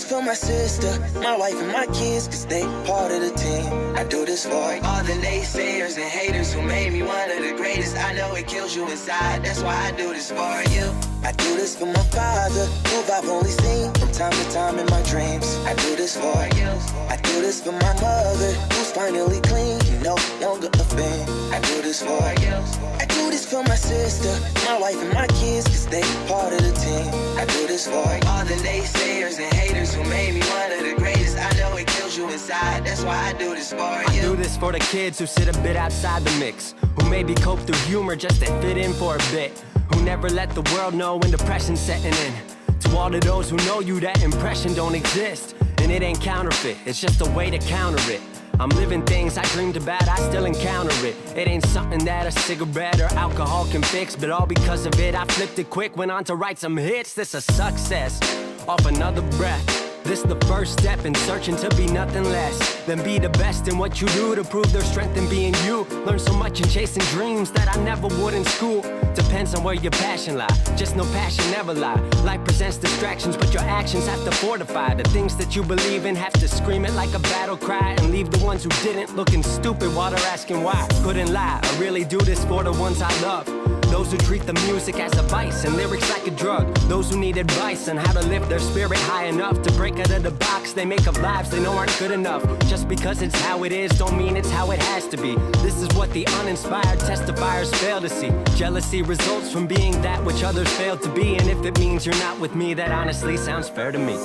for my sister, my wife and my kids, cause they part of the team. I do this for all the naysayers and haters who made me one of the greatest. I know it kills you inside, that's why I do this for you. I do this for my father, who I've only seen from time to time in my dreams. I do this for you. I do this for my mother, who's finally clean, no longer a fan. I do this for you. I do this for my sister, my wife and my kids, cause they part of the team. I do this for all the naysayers and haters who made me one of the greatest. I know it kills you inside, that's why I do this for you. I do this for the kids who sit a bit outside the mix, who maybe cope through humor just to fit in for a bit, who never let the world know when depression's setting in. To all of those who know you, that impression don't exist, and it ain't counterfeit, it's just a way to counter it. I'm living things I dreamed about, I still encounter it. It ain't something that a cigarette or alcohol can fix, but all because of it, I flipped it quick, went on to write some hits. This a success, off another breath. This the first step in searching to be nothing less than be the best in what you do to prove their strength in being you. Learn so much in chasing dreams that I never would in school. Depends on where your passion lie, just no passion never lie. Life presents distractions, but your actions have to fortify the things that you believe in. Have to scream it like a battle cry and leave the ones who didn't looking stupid while they're asking why. Couldn't lie, I really do this for the ones I love. Those who treat the music as a vice and lyrics like a drug. Those who need advice on how to lift their spirit high enough to break out of the box they make of lives they know aren't good enough. Just because it's how it is don't mean it's how it has to be. This is what the uninspired testifiers fail to see. Jealousy results from being that which others fail to be, and if it means you're not with me, that honestly sounds fair to me.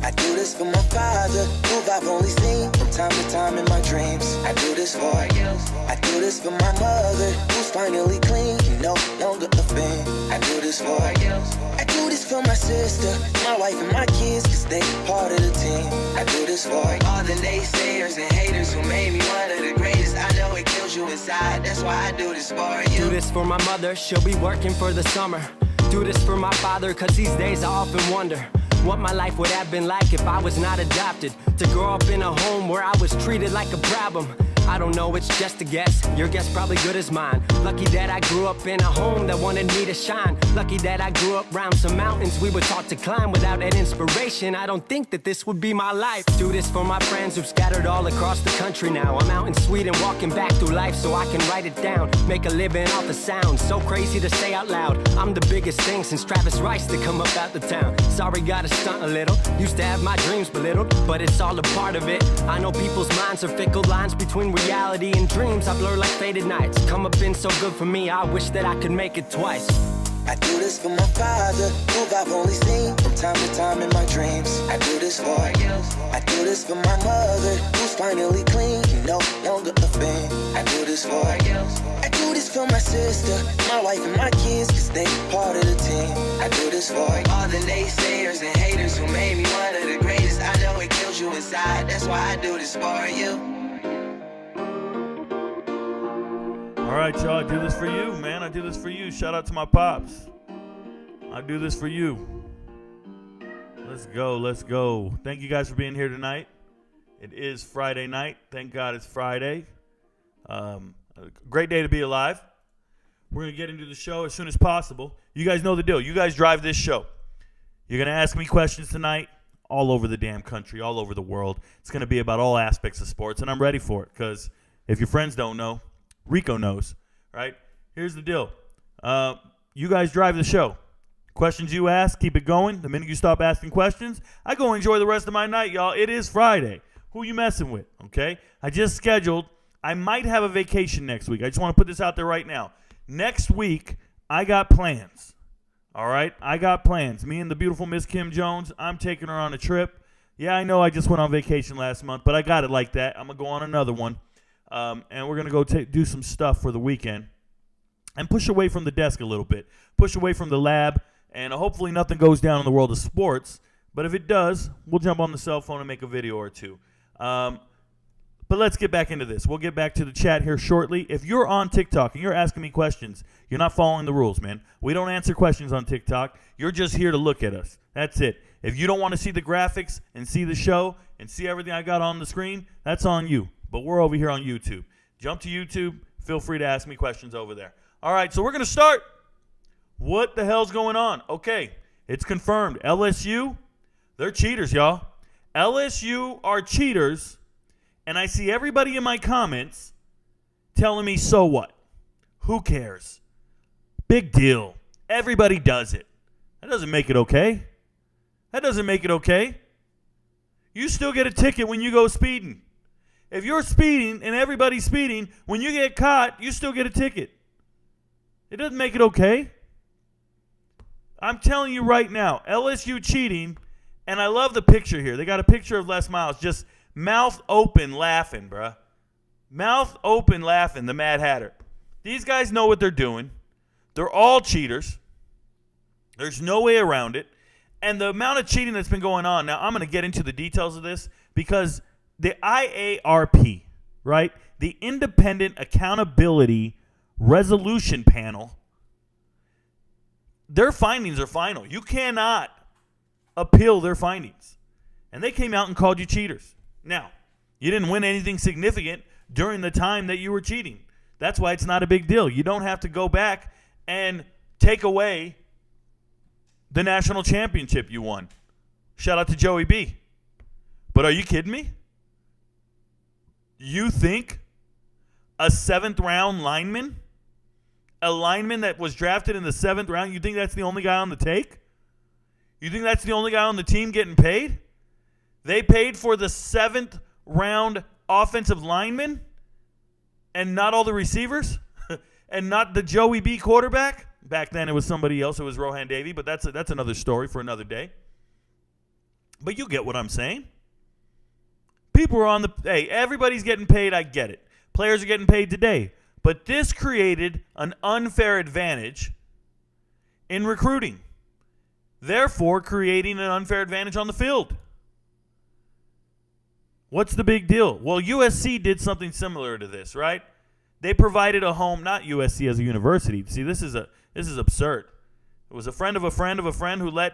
I do this for my father, who I've only seen from time to time in my dreams. I do this for you. I do this for my mother, who's finally clean, no longer a fan. I do this for you. I do this for my sister, my wife and my kids, cause they part of the team. I do this for all the naysayers and haters who made me one of the greatest. I know it kills you inside, that's why I do this for you. Do this for my mother, she'll be working for the summer. Do this for my father, cause these days I often wonder what my life would have been like if I was not adopted. To grow up in a home where I was treated like a problem. I don't know, it's just a guess. Your guess probably good as mine. Lucky that I grew up in a home that wanted me to shine. Lucky that I grew up around some mountains we were taught to climb. Without that inspiration, I don't think that this would be my life. Do this for my friends who've scattered all across the country now. I'm out in Sweden walking back through life so I can write it down. Make a living off the sound, so crazy to say out loud. I'm the biggest thing since Travis Rice to come up out the town. Sorry, gotta stunt a little. Used to have my dreams belittled, but it's all a part of it. I know people's minds are fickle, lines between reality and dreams I blur like faded nights. Come up been so good for me, I wish that I could make it twice. I do this for my father, who I've only seen from time to time in my dreams. I do this for you. I do this for my mother, who's finally clean, no longer a fan. I do this for you. I do this for my sister, my wife and my kids, cause they part of the team. I do this for all the naysayers and haters who made me one of the greatest. I know it kills you inside, that's why I do this for you. All right, y'all, I do this for you, man. I do this for you. Shout out to my pops. I do this for you. Let's go, let's go. Thank you guys for being here tonight. It is Friday night. Thank God it's Friday. A great day to be alive. We're going to get into the show as soon as possible. You guys know the deal. You guys drive this show. You're going to ask me questions tonight all over the damn country, all over the world. It's going to be about all aspects of sports, and I'm ready for it because if your friends don't know, Rico knows, right? Here's the deal. You guys drive the show. Questions you ask, keep it going. The minute you stop asking questions, I go enjoy the rest of my night, y'all. It is Friday. Who you messing with, okay? I just scheduled. I might have a vacation next week. I just want to put this out there right now. Next week, I got plans, all right? I got plans. Me and the beautiful Miss Kim Jones, I'm taking her on a trip. Yeah, I know I just went on vacation last month, but I got it like that. I'm going to go on another one. And we're going to go do some stuff for the weekend and push away from the desk a little bit, push away from the lab, and hopefully nothing goes down in the world of sports. But if it does, we'll jump on the cell phone and make a video or two. But let's get back into this. We'll get back to the chat here shortly. If you're on TikTok and you're asking me questions, you're not following the rules, man. We don't answer questions on TikTok. You're just here to look at us. That's it. If you don't want to see the graphics and see the show and see everything I got on the screen, that's on you. But we're over here on YouTube. Jump to YouTube. Feel free to ask me questions over there. All right, so we're going to start. What the hell's going on? Okay, it's confirmed. LSU, they're cheaters, y'all. LSU are cheaters, and I see everybody in my comments telling me, so what? Who cares? Big deal. Everybody does it. That doesn't make it okay. That doesn't make it okay. You still get a ticket when you go speeding. If you're speeding and everybody's speeding, when you get caught, you still get a ticket. It doesn't make it okay. I'm telling you right now, LSU cheating, and I love the picture here. They got a picture of Les Miles just mouth open laughing, bruh. Mouth open laughing, the Mad Hatter. These guys know what they're doing. They're all cheaters. There's no way around it. And the amount of cheating that's been going on, now I'm going to get into the details of this because the IARP, right, the Independent Accountability Resolution Panel, their findings are final. You cannot appeal their findings. And they came out and called you cheaters. Now, you didn't win anything significant during the time that you were cheating. That's why it's not a big deal. You don't have to go back and take away the national championship you won. Shout out to Joey B. But are you kidding me? You think a 7th round lineman, a lineman that was drafted in the 7th round, you think that's the only guy on the take? You think that's the only guy on the team getting paid? They paid for the 7th round offensive lineman and not all the receivers and not the Joey B quarterback? Back then it was somebody else. It was Rohan Davey, but that's another story for another day. But you get what I'm saying. People are on the – hey, everybody's getting paid. I get it. Players are getting paid today. But this created an unfair advantage in recruiting, therefore creating an unfair advantage on the field. What's the big deal? Well, USC did something similar to this, right? They provided a home, not USC as a university. See, this is absurd. It was a friend of a friend of a friend who let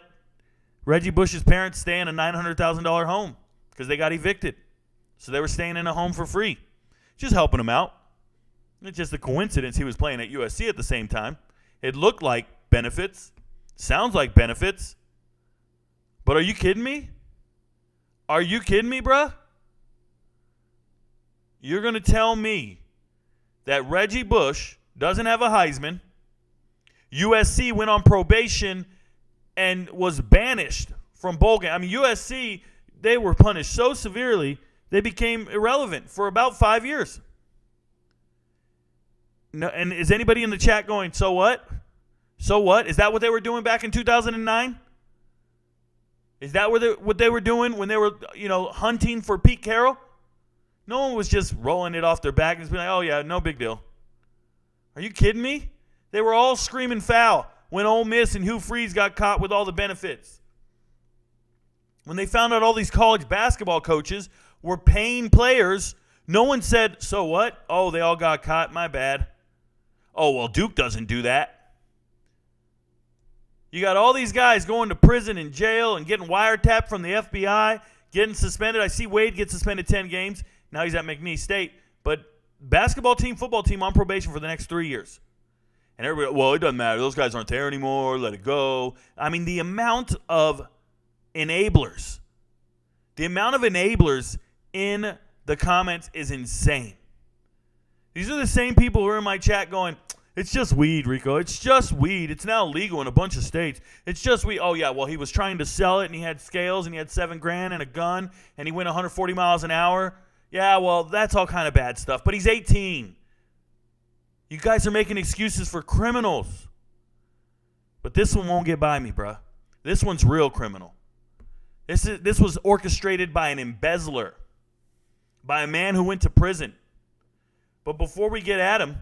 Reggie Bush's parents stay in a $900,000 home because they got evicted. So they were staying in a home for free. Just helping him out. It's just a coincidence he was playing at USC at the same time. It looked like benefits. Sounds like benefits. But are you kidding me? Are you kidding me, bruh? You're going to tell me that Reggie Bush doesn't have a Heisman, USC went on probation and was banished from bowl game. I mean, USC, they were punished so severely, they became irrelevant for about 5 years. No, and is anybody in the chat going, so what? So what? Is that what they were doing back in 2009? Is that what they were doing when they were, hunting for Pete Carroll? No one was just rolling it off their back and just being like, oh, yeah, no big deal. Are you kidding me? They were all screaming foul when Ole Miss and Hugh Freeze got caught with all the benefits. When they found out all these college basketball coaches were paying players, no one said, so what? Oh, they all got caught. My bad. Oh, well, Duke doesn't do that. You got all these guys going to prison and jail and getting wiretapped from the FBI, getting suspended. I see Wade get suspended 10 games. Now he's at McNeese State. But basketball team, football team on probation for the next 3 years. And everybody, well, it doesn't matter. Those guys aren't there anymore. Let it go. I mean, the amount of enablers. The amount of enablers in the comments is insane. These are the same people who are in my chat going, it's just weed, Rico. It's just weed. It's now legal in a bunch of states. It's just weed. Oh, yeah, well, he was trying to sell it, and he had scales, and he had $7,000 and a gun, and he went 140 miles an hour. Yeah, well, that's all kind of bad stuff. But he's 18. You guys are making excuses for criminals. But this one won't get by me, bruh. This one's real criminal. This was orchestrated by an embezzler, by a man who went to prison. But before we get at him,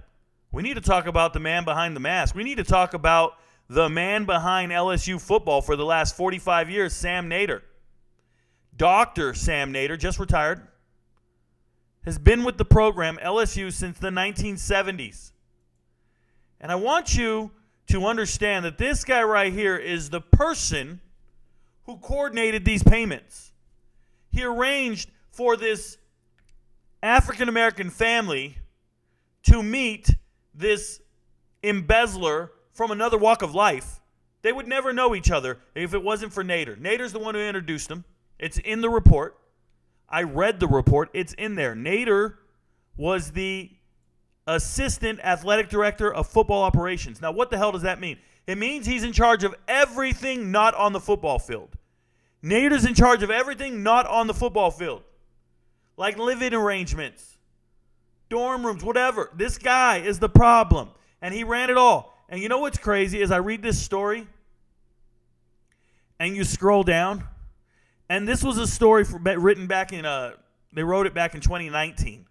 we need to talk about the man behind the mask. We need to talk about the man behind LSU football for the last 45 years, Sam Nader. Dr. Sam Nader, just retired, has been with the program, LSU, since the 1970s. And I want you to understand that this guy right here is the person who coordinated these payments. He arranged for this African-American family to meet this embezzler from another walk of life. They would never know each other if it wasn't for Nader. Nader's the one who introduced them. It's in the report. I read the report. It's in there. Nader was the assistant athletic director of football operations. Now, what the hell does that mean? It means he's in charge of everything not on the football field. Nader's in charge of everything not on the football field. Like living arrangements, dorm rooms, whatever. This guy is the problem. And he ran it all. And you know what's crazy is I read this story and you scroll down. And this was a story written back in, they wrote it back in 2019.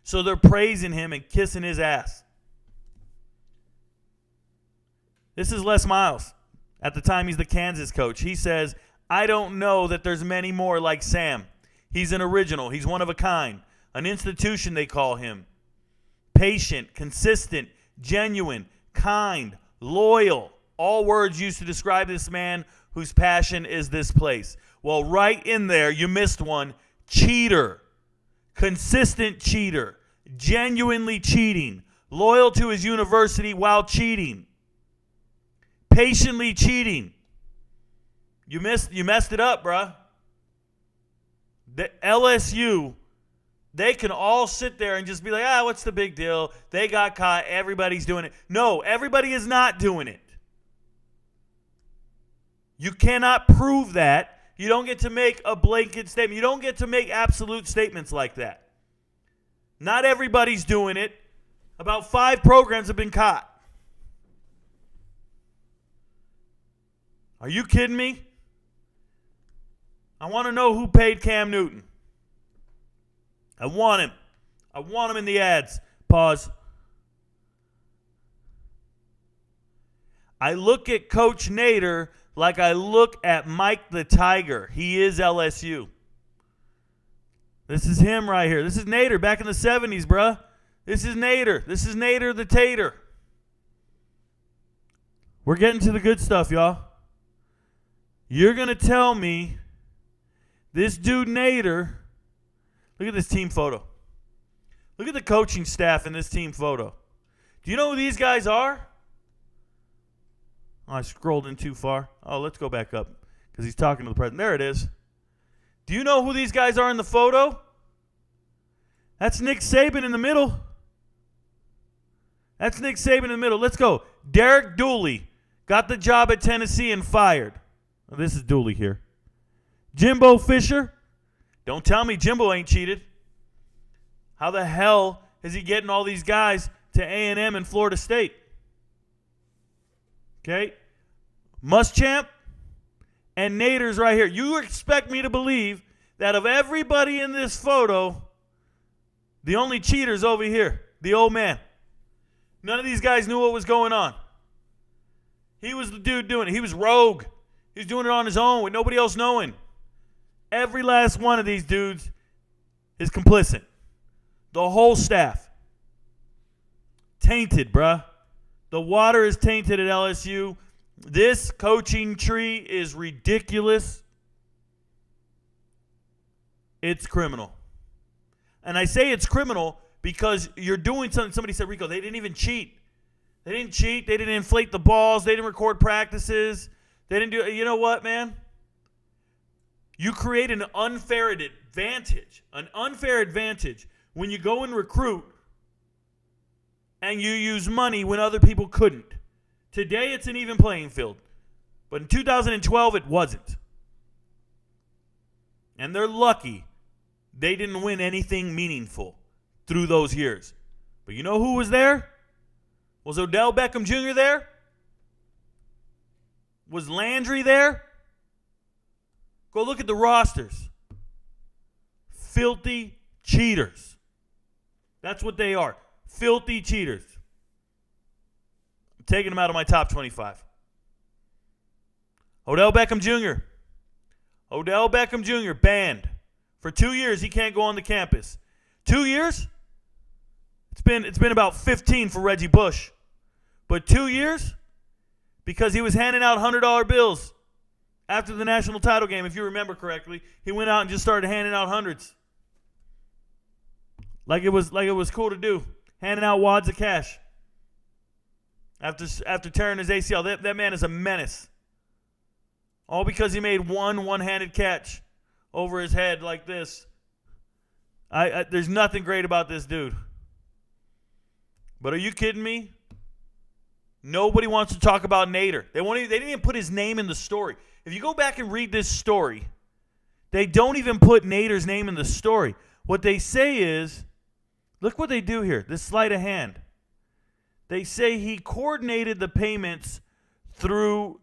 So they're praising him and kissing his ass. This is Les Miles. At the time, he's the Kansas coach. He says, I don't know that there's many more like Sam. He's an original. He's one of a kind. An institution, they call him. Patient, consistent, genuine, kind, loyal. All words used to describe this man whose passion is this place. Well, right in there, you missed one. Cheater. Consistent cheater. Genuinely cheating. Loyal to his university while cheating. Patiently cheating. You messed it up, bruh. The LSU, they can all sit there and just be like, what's the big deal? They got caught. Everybody's doing it. No, everybody is not doing it. You cannot prove that. You don't get to make a blanket statement. You don't get to make absolute statements like that. Not everybody's doing it. About 5 programs have been caught. Are you kidding me? I want to know who paid Cam Newton. I want him. I want him in the ads. Pause. I look at Coach Nader like I look at Mike the Tiger. He is LSU. This is him right here. This is Nader back in the 70s, bruh. This is Nader. This is Nader the Tater. We're getting to the good stuff, y'all. You're going to tell me this dude Nader, look at this team photo. Look at the coaching staff in this team photo. Do you know who these guys are? Oh, I scrolled in too far. Oh, let's go back up because he's talking to the president. There it is. Do you know who these guys are in the photo? That's Nick Saban in the middle. That's Nick Saban in the middle. Let's go. Derek Dooley got the job at Tennessee and fired. Oh, this is Dooley here. Jimbo Fisher. Don't tell me Jimbo ain't cheated. How the hell is he getting all these guys to A&M and Florida State? Okay? Muschamp and Nader's right here. You expect me to believe that of everybody in this photo, the only cheater's over here, the old man. None of these guys knew what was going on. He was the dude doing it. He was rogue. He was doing it on his own with nobody else knowing. Every last one of these dudes is complicit. The whole staff. Tainted, bruh. The water is tainted at LSU. This coaching tree is ridiculous. It's criminal. And I say it's criminal because you're doing something. Somebody said, Rico, they didn't even cheat. They didn't cheat. They didn't inflate the balls. They didn't record practices. They didn't do, you know what, man? You create an unfair advantage when you go and recruit and you use money when other people couldn't. Today, it's an even playing field. But in 2012, it wasn't. And they're lucky they didn't win anything meaningful through those years. But you know who was there? Was Odell Beckham Jr. there? Was Landry there? Go look at the rosters. Filthy cheaters. That's what they are. Filthy cheaters. I'm taking them out of my top 25. Odell Beckham Jr. Odell Beckham Jr. banned. For 2 years, he can't go on the campus. 2 years? It's been about 15 for Reggie Bush. But 2 years? Because he was handing out $100 bills after the national title game, if you remember correctly. He went out and just started handing out hundreds. Like it was cool to do. Handing out wads of cash. After tearing his ACL. That man is a menace. All because he made one-handed catch over his head like this. There's nothing great about this dude. But are you kidding me? Nobody wants to talk about Nader. They didn't even put his name in the story. If you go back and read this story, they don't even put Nader's name in the story. What they say is, look what they do here, this sleight of hand. They say he coordinated the payments through,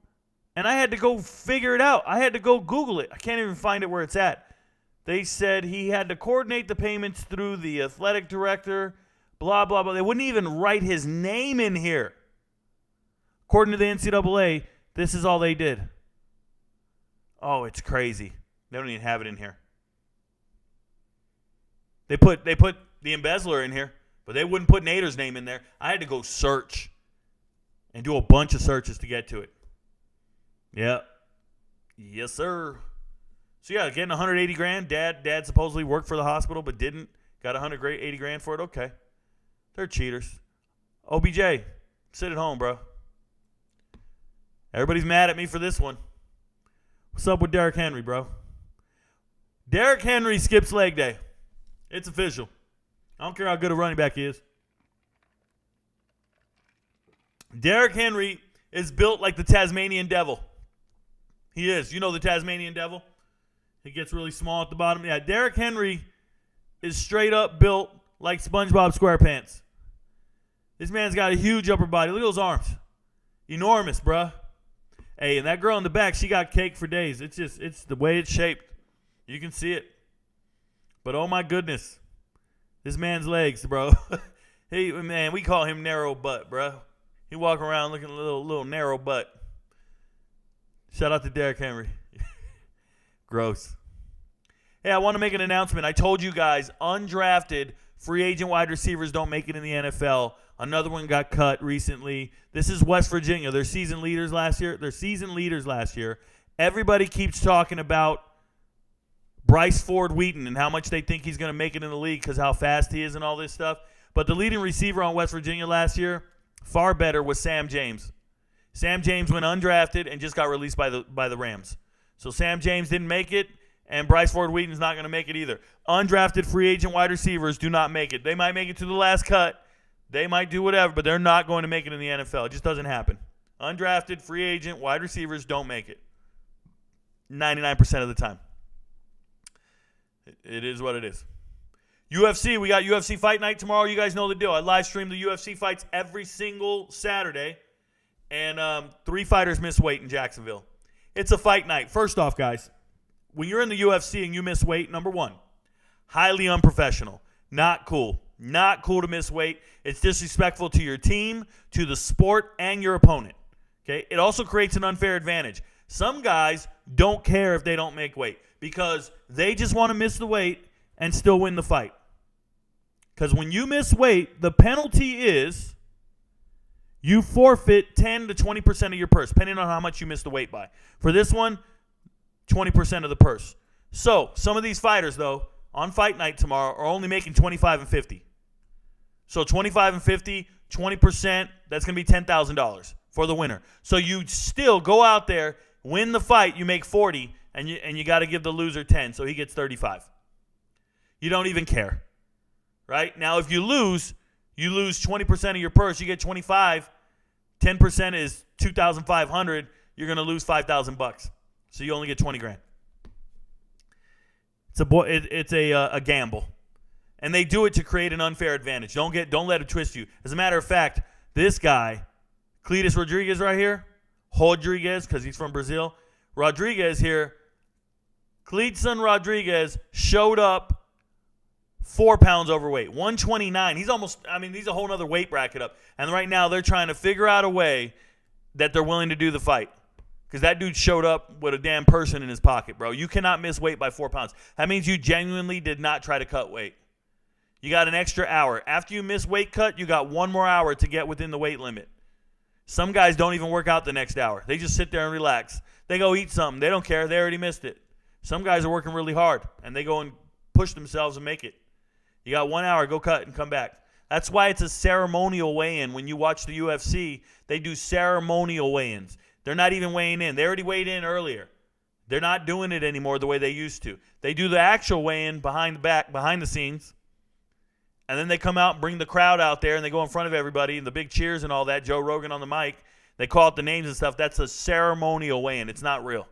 and I had to go figure it out. I had to go Google it. I can't even find it where it's at. They said he had to coordinate the payments through the athletic director, blah, blah, blah. They wouldn't even write his name in here. According to the NCAA, this is all they did. Oh, it's crazy. They don't even have it in here. They put the embezzler in here, but they wouldn't put Nader's name in there. I had to go search and do a bunch of searches to get to it. Yeah. Yes, sir. So, yeah, getting $180,000. Dad supposedly worked for the hospital but didn't. Got $180,000 for it. Okay. They're cheaters. OBJ, sit at home, bro. Everybody's mad at me for this one. What's up with Derrick Henry, bro? Derrick Henry skips leg day. It's official. I don't care how good a running back he is. Derrick Henry is built like the Tasmanian devil. He is. You know the Tasmanian devil? He gets really small at the bottom. Yeah, Derrick Henry is straight up built like SpongeBob SquarePants. This man's got a huge upper body. Look at those arms. Enormous, bruh. Hey, and that girl in the back, she got cake for days. It's the way it's shaped. You can see it. But oh my goodness. This man's legs, bro. Hey, man, we call him narrow butt, bro. He walk around looking a little narrow butt. Shout out to Derrick Henry. Gross. Hey, I want to make an announcement. I told you guys, undrafted free agent wide receivers don't make it in the NFL. Another one got cut recently. This is West Virginia. They're season leaders last year. Everybody keeps talking about Bryce Ford Wheaton and how much they think he's going to make it in the league because how fast he is and all this stuff. But the leading receiver on West Virginia last year, far better, was Sam James. Sam James went undrafted and just got released by the Rams. So Sam James didn't make it, and Bryce Ford Wheaton's not going to make it either. Undrafted free agent wide receivers do not make it. They might make it to the last cut. They might do whatever, but they're not going to make it in the NFL. It just doesn't happen. Undrafted free agent wide receivers don't make it 99% of the time. It is what it is. UFC, we got UFC Fight Night tomorrow. You guys know the deal. I live stream the UFC fights every single Saturday, and 3 fighters miss weight in Jacksonville. It's a fight night. First off, guys, when you're in the UFC and you miss weight, number one, highly unprofessional. Not cool. Not cool to miss weight. It's disrespectful to your team, to the sport, and your opponent. Okay? It also creates an unfair advantage. Some guys don't care if they don't make weight because they just want to miss the weight and still win the fight. Because when you miss weight, the penalty is you forfeit 10 to 20% of your purse, depending on how much you missed the weight by. For this one, 20% of the purse. So some of these fighters, though, on fight night tomorrow are only making 25 and 50. So 25 and 50, 20%, that's going to be $10,000 for the winner. So you still go out there, win the fight, you make 40, and you got to give the loser 10, so he gets 35. You don't even care, right? Now, if you lose 20% of your purse, you get 25. 10% is $2,500. You're going to lose $5,000. So you only get $20,000. It's a gamble. And they do it to create an unfair advantage. Don't let it twist you. As a matter of fact, this guy, Cletus Rodriguez right here, Rodriguez, because he's from Brazil. Rodriguez here, Cleetson Rodriguez showed up 4 pounds overweight, 129. He's a whole other weight bracket up. And right now they're trying to figure out a way that they're willing to do the fight. Because that dude showed up with a damn person in his pocket, bro. You cannot miss weight by 4 pounds. That means you genuinely did not try to cut weight. You got an extra hour. After you miss weight cut, you got 1 more hour to get within the weight limit. Some guys don't even work out the next hour. They just sit there and relax. They go eat something. They don't care. They already missed it. Some guys are working really hard, and they go and push themselves and make it. You got 1 hour. Go cut and come back. That's why it's a ceremonial weigh-in. When you watch the UFC, they do ceremonial weigh-ins. They're not even weighing in. They already weighed in earlier. They're not doing it anymore the way they used to. They do the actual weigh-in behind the scenes, and then they come out and bring the crowd out there, and they go in front of everybody, and the big cheers and all that, Joe Rogan on the mic. They call out the names and stuff. That's a ceremonial weigh-in. It's not real.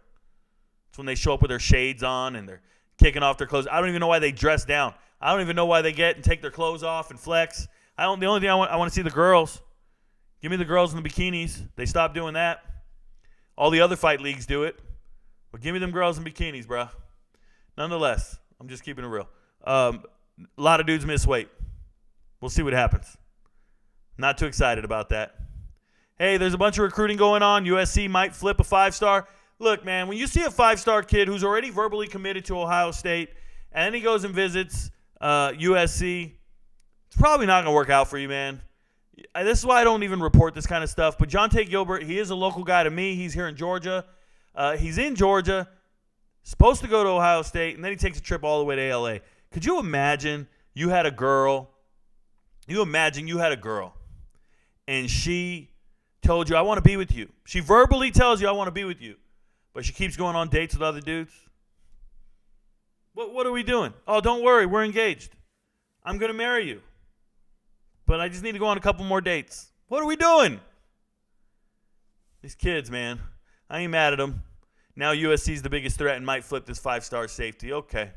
It's when they show up with their shades on, and they're kicking off their clothes. I don't even know why they dress down. I don't even know why they get and take their clothes off and flex. The only thing I want to see the girls. Give me the girls in the bikinis. They stopped doing that. All the other fight leagues do it. But give me them girls in bikinis, bro. Nonetheless, I'm just keeping it real. A lot of dudes miss weight. We'll see what happens. Not too excited about that. Hey, there's a bunch of recruiting going on. USC might flip a 5-star. Look, man, when you see a 5-star kid who's already verbally committed to Ohio State, and then he goes and visits USC, it's probably not going to work out for you, man. This is why I don't even report this kind of stuff. But Jonte Gilbert, he is a local guy to me. He's here in Georgia. He's in Georgia, supposed to go to Ohio State, and then he takes a trip all the way to LA. Could you imagine you had a girl, and she told you, I want to be with you. She verbally tells you, I want to be with you, but she keeps going on dates with other dudes? What are we doing? Oh, don't worry, we're engaged. I'm going to marry you, but I just need to go on a couple more dates. What are we doing? These kids, man, I ain't mad at them. Now USC's the biggest threat and might flip this 5-star safety. Okay.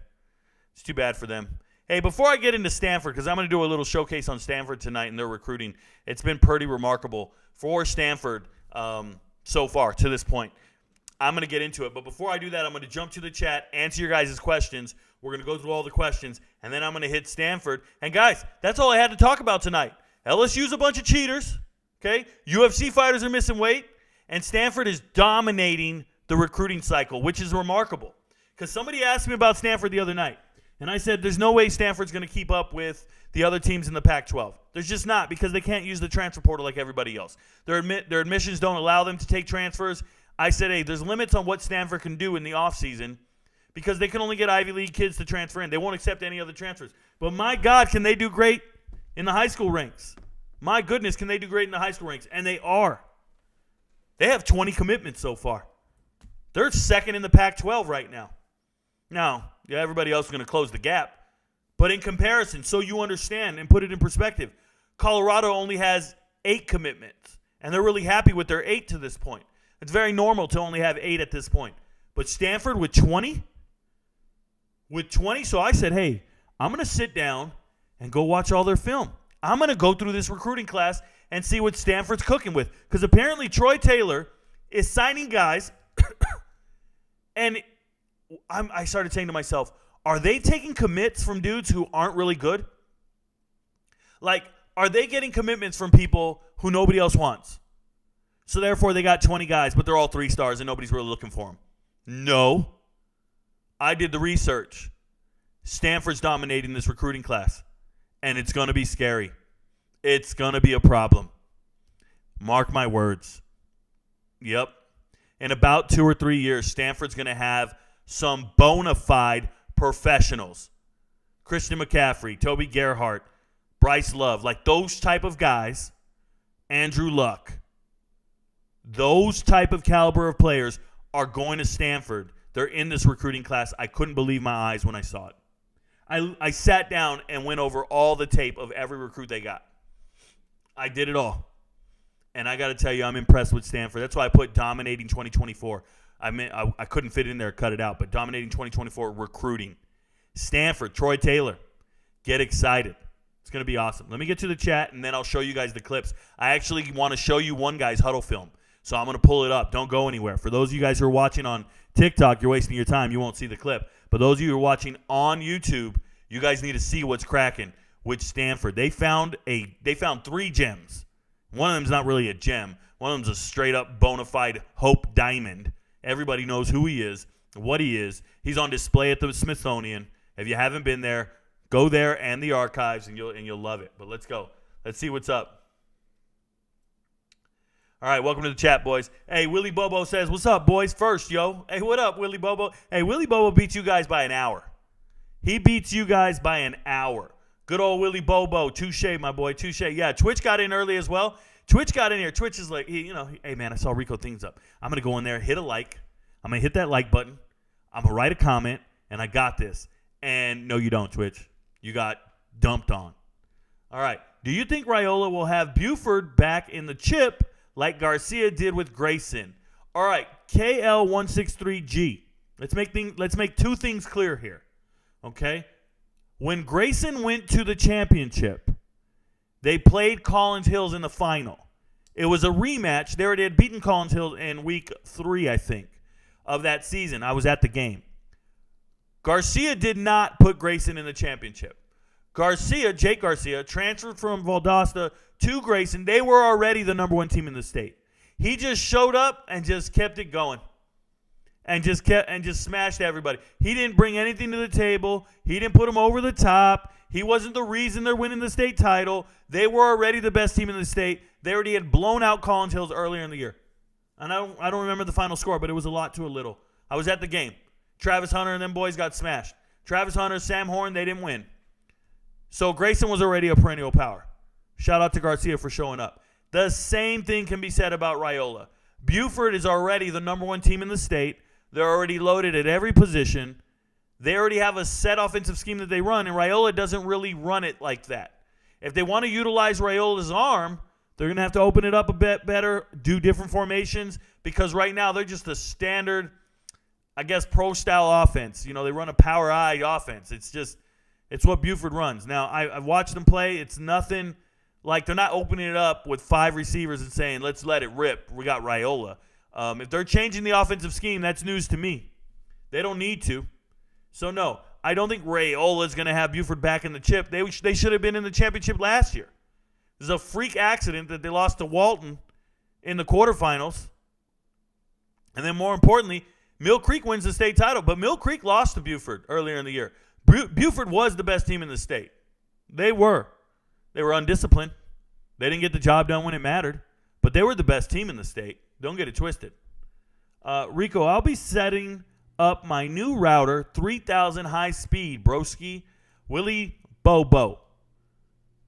It's too bad for them. Hey, before I get into Stanford, because I'm going to do a little showcase on Stanford tonight and their recruiting, it's been pretty remarkable for Stanford so far to this point. I'm going to get into it. But before I do that, I'm going to jump to the chat, answer your guys' questions. We're going to go through all the questions, and then I'm going to hit Stanford. And, guys, that's all I had to talk about tonight. LSU's a bunch of cheaters, okay? UFC fighters are missing weight, and Stanford is dominating the recruiting cycle, which is remarkable. Because somebody asked me about Stanford the other night, and I said there's no way Stanford's going to keep up with the other teams in the Pac-12. There's just not, because they can't use the transfer portal like everybody else. Their admissions don't allow them to take transfers. I said, hey, there's limits on what Stanford can do in the offseason because they can only get Ivy League kids to transfer in. They won't accept any other transfers. But my God, can they do great in the high school ranks? My goodness, can they do great in the high school ranks? And they are. They have 20 commitments so far. They're second in the Pac-12 right now. Now, yeah, everybody else is going to close the gap. But in comparison, so you understand and put it in perspective, Colorado only has 8 commitments, and they're really happy with their 8 to this point. It's very normal to only have 8 at this point. But Stanford with 20? With 20? So I said, hey, I'm going to sit down and go watch all their film. I'm going to go through this recruiting class and see what Stanford's cooking with. Because apparently Troy Taylor is signing guys, and I started saying to myself, are they taking commits from dudes who aren't really good? Like, are they getting commitments from people who nobody else wants? So therefore they got 20 guys, but they're all 3 stars and nobody's really looking for them. No. I did the research. Stanford's dominating this recruiting class, and it's going to be scary. It's going to be a problem. Mark my words. Yep. In about 2 or 3 years, Stanford's going to have some bona fide professionals. Christian McCaffrey, Toby Gerhart, Bryce Love, like those type of guys, Andrew Luck. Those type of caliber of players are going to Stanford. They're in this recruiting class. I couldn't believe my eyes when I saw it. I sat down and went over all the tape of every recruit they got. I did it all. And I got to tell you, I'm impressed with Stanford. That's why I put dominating 2024. I couldn't fit in there, cut it out, but dominating 2024 recruiting. Stanford, Troy Taylor, get excited. It's going to be awesome. Let me get to the chat, and then I'll show you guys the clips. I actually want to show you one guy's huddle film, so I'm going to pull it up. Don't go anywhere. For those of you guys who are watching on TikTok, you're wasting your time. You won't see the clip. But those of you who are watching on YouTube, you guys need to see what's cracking with Stanford. They found 3 gems. One of them's not really a gem. One of them's a straight-up bona fide Hope Diamond. Everybody knows who he is, what he is. He's on display at the Smithsonian. If you haven't been there, go there and the archives, and you'll love it. But let's go. Let's see what's up. All right, welcome to the chat, boys. Hey, Willie Bobo says, what's up, boys? First, yo. Hey, what up, Willie Bobo? Hey, Willie Bobo beats you guys by an hour. He beats you guys by an hour. Good old Willie Bobo. Touche, my boy. Touche. Yeah, Twitch got in early as well. Twitch got in here. Twitch is like, hey, man, I saw Rico things up. I'm going to go in there, hit a like. I'm going to hit that like button. I'm going to write a comment, and I got this. And no, you don't, Twitch. You got dumped on. All right. Do you think Raiola will have Buford back in the chip like Garcia did with Grayson? All right, KL163G. Let's make two things clear here, okay? When Grayson went to the championship, they played Collins Hills in the final. It was a rematch. They already had beaten Collins Hills in week 3, I think, of that season. I was at the game. Garcia did not put Grayson in the championship. Jake Garcia, transferred from Valdosta to Grayson. They were already the number 1 team in the state. He just showed up and just kept it going. And just smashed everybody. He didn't bring anything to the table. He didn't put them over the top. He wasn't the reason they're winning the state title. They were already the best team in the state. They already had blown out Collins Hills earlier in the year. And I don't remember the final score, but it was a lot to a little. I was at the game. Travis Hunter and them boys got smashed. Travis Hunter, Sam Horn, they didn't win. So Grayson was already a perennial power. Shout out to Garcia for showing up. The same thing can be said about Raiola. Buford is already the number 1 team in the state. They're already loaded at every position. They already have a set offensive scheme that they run, and Raiola doesn't really run it like that. If they want to utilize Raiola's arm, they're going to have to open it up a bit better, do different formations, because right now they're just a standard, I guess, pro-style offense. You know, they run a power-eye offense. It's what Buford runs. Now, I've watched them play. It's nothing like they're not opening it up with 5 receivers and saying, let's let it rip. We got Raiola. If they're changing the offensive scheme, that's news to me. They don't need to. So, no, I don't think Raiola is going to have Buford back in the chip. They should have been in the championship last year. This is a freak accident that they lost to Walton in the quarterfinals. And then more importantly, Mill Creek wins the state title. But Mill Creek lost to Buford earlier in the year. Buford was the best team in the state. They were. They were undisciplined. They didn't get the job done when it mattered. But they were the best team in the state. Don't get it twisted. Rico, I'll be setting up my new router, 3000 high speed, broski, Willie Bobo.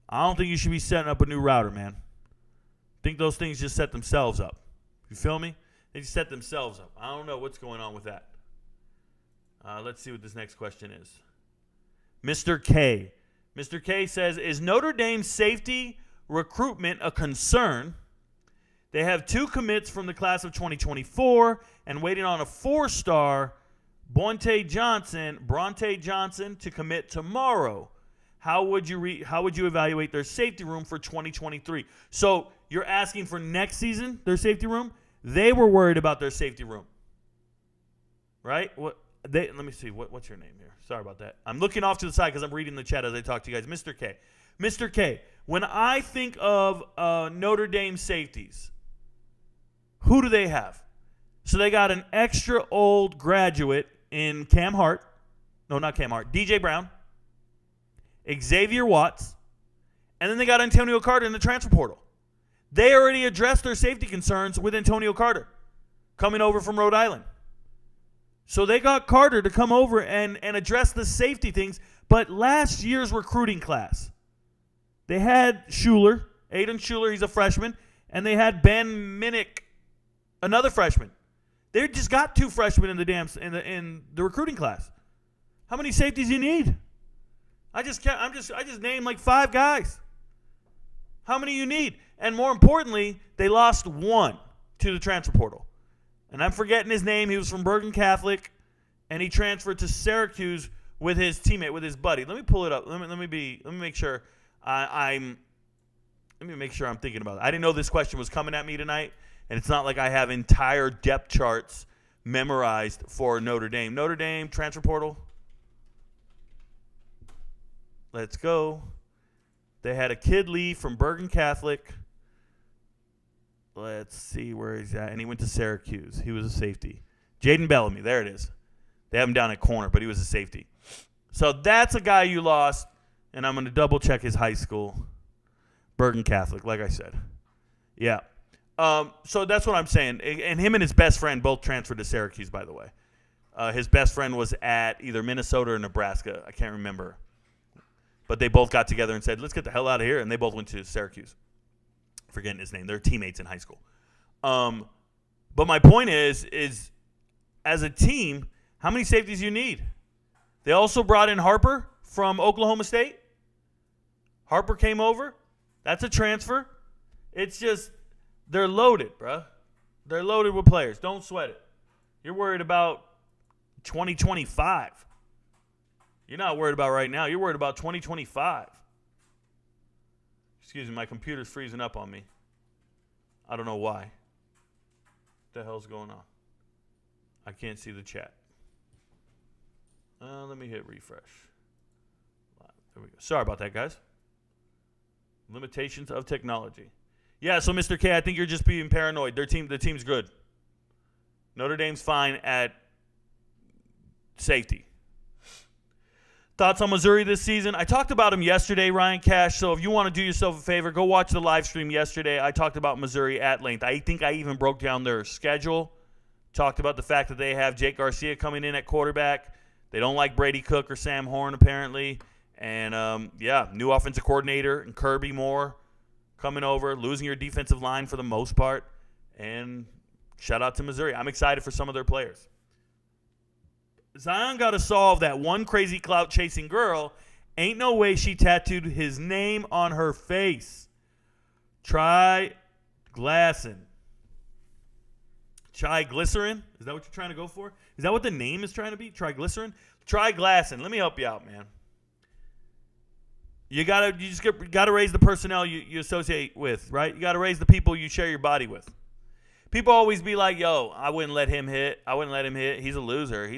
I don't think you should be setting up a new router, man. I think those things just set themselves up. You feel me? They just set themselves up. I don't know what's going on with that. Let's see what this next question is. Mr. K. Mr. K says, is Notre Dame's safety recruitment a concern? They have 2 commits from the class of 2024 and waiting on a 4-star Bronte Johnson to commit tomorrow. How would you evaluate their safety room for 2023? So you're asking for next season, their safety room? They were worried about their safety room. Right? Let me see. What's your name here? Sorry about that. I'm looking off to the side because I'm reading the chat as I talk to you guys. Mr. K. Mr. K, when I think of Notre Dame safeties, who do they have? So they got an extra old graduate in Cam Hart. No, not Cam Hart. DJ Brown. Xavier Watts. And then they got Antonio Carter in the transfer portal. They already addressed their safety concerns with Antonio Carter coming over from Rhode Island. So they got Carter to come over and address the safety things. But last year's recruiting class, they had Schuler, Aiden Schuler, he's a freshman, and they had Ben Minnick, another freshman. They just got 2 freshmen in the recruiting class. How many safeties do you need? I just named like 5 guys. How many you need? And more importantly, they lost 1 to the transfer portal. And I'm forgetting his name. He was from Bergen Catholic, and he transferred to Syracuse with his teammate, with his buddy. Let me pull it up. Let me make sure I'm thinking about it. I didn't know this question was coming at me tonight, and it's not like I have entire depth charts memorized for Notre Dame. Notre Dame transfer portal. Let's go. They had a kid leave from Bergen Catholic. Let's see where he's at. And he went to Syracuse. He was a safety. Jaden Bellamy. There it is. They have him down at corner, but he was a safety. So that's a guy you lost, and I'm going to double-check his high school. Bergen Catholic, like I said. Yeah. So that's what I'm saying. And him and his best friend both transferred to Syracuse, by the way. His best friend was at either Minnesota or Nebraska. I can't remember. But they both got together and said, let's get the hell out of here, and they both went to Syracuse. Forgetting his name. They're teammates in high school. But my point is as a team, How many safeties do you need? They also brought in Harper from Oklahoma State. Harper came over. That's a transfer. It's just, they're loaded, bruh. They're loaded with players. Don't sweat it. You're worried about 2025. You're not worried about right now. You're worried about 2025. Excuse me, my computer's freezing up on me. I don't know why. What the hell's going on? I can't see the chat. Let me hit refresh. There we go. Sorry about that, guys. Limitations of technology. Yeah, so Mr. K, I think you're just being paranoid. The team's good. Notre Dame's fine at safety. Thoughts on Missouri this season? I talked about him yesterday, Ryan Cash. So if you want to do yourself a favor, go watch the live stream yesterday. I talked about Missouri at length. I think I even broke down their schedule. Talked about the fact that they have Jake Garcia coming in at quarterback. They don't like Brady Cook or Sam Horn, apparently. And, new offensive coordinator and Kirby Moore coming over, losing your defensive line for the most part. And shout out to Missouri. I'm excited for some of their players. Zion got to solve that one crazy clout-chasing girl. Ain't no way she tattooed his name on her face. Try Glassin. Triglycerin? Is that what you're trying to go for? Is that what the name is trying to be? Triglycerin? Triglassin. Let me help you out, man. You gotta raise the personnel you associate with, right? You gotta raise the people you share your body with. People always be like, yo, I wouldn't let him hit. I wouldn't let him hit. He's a loser.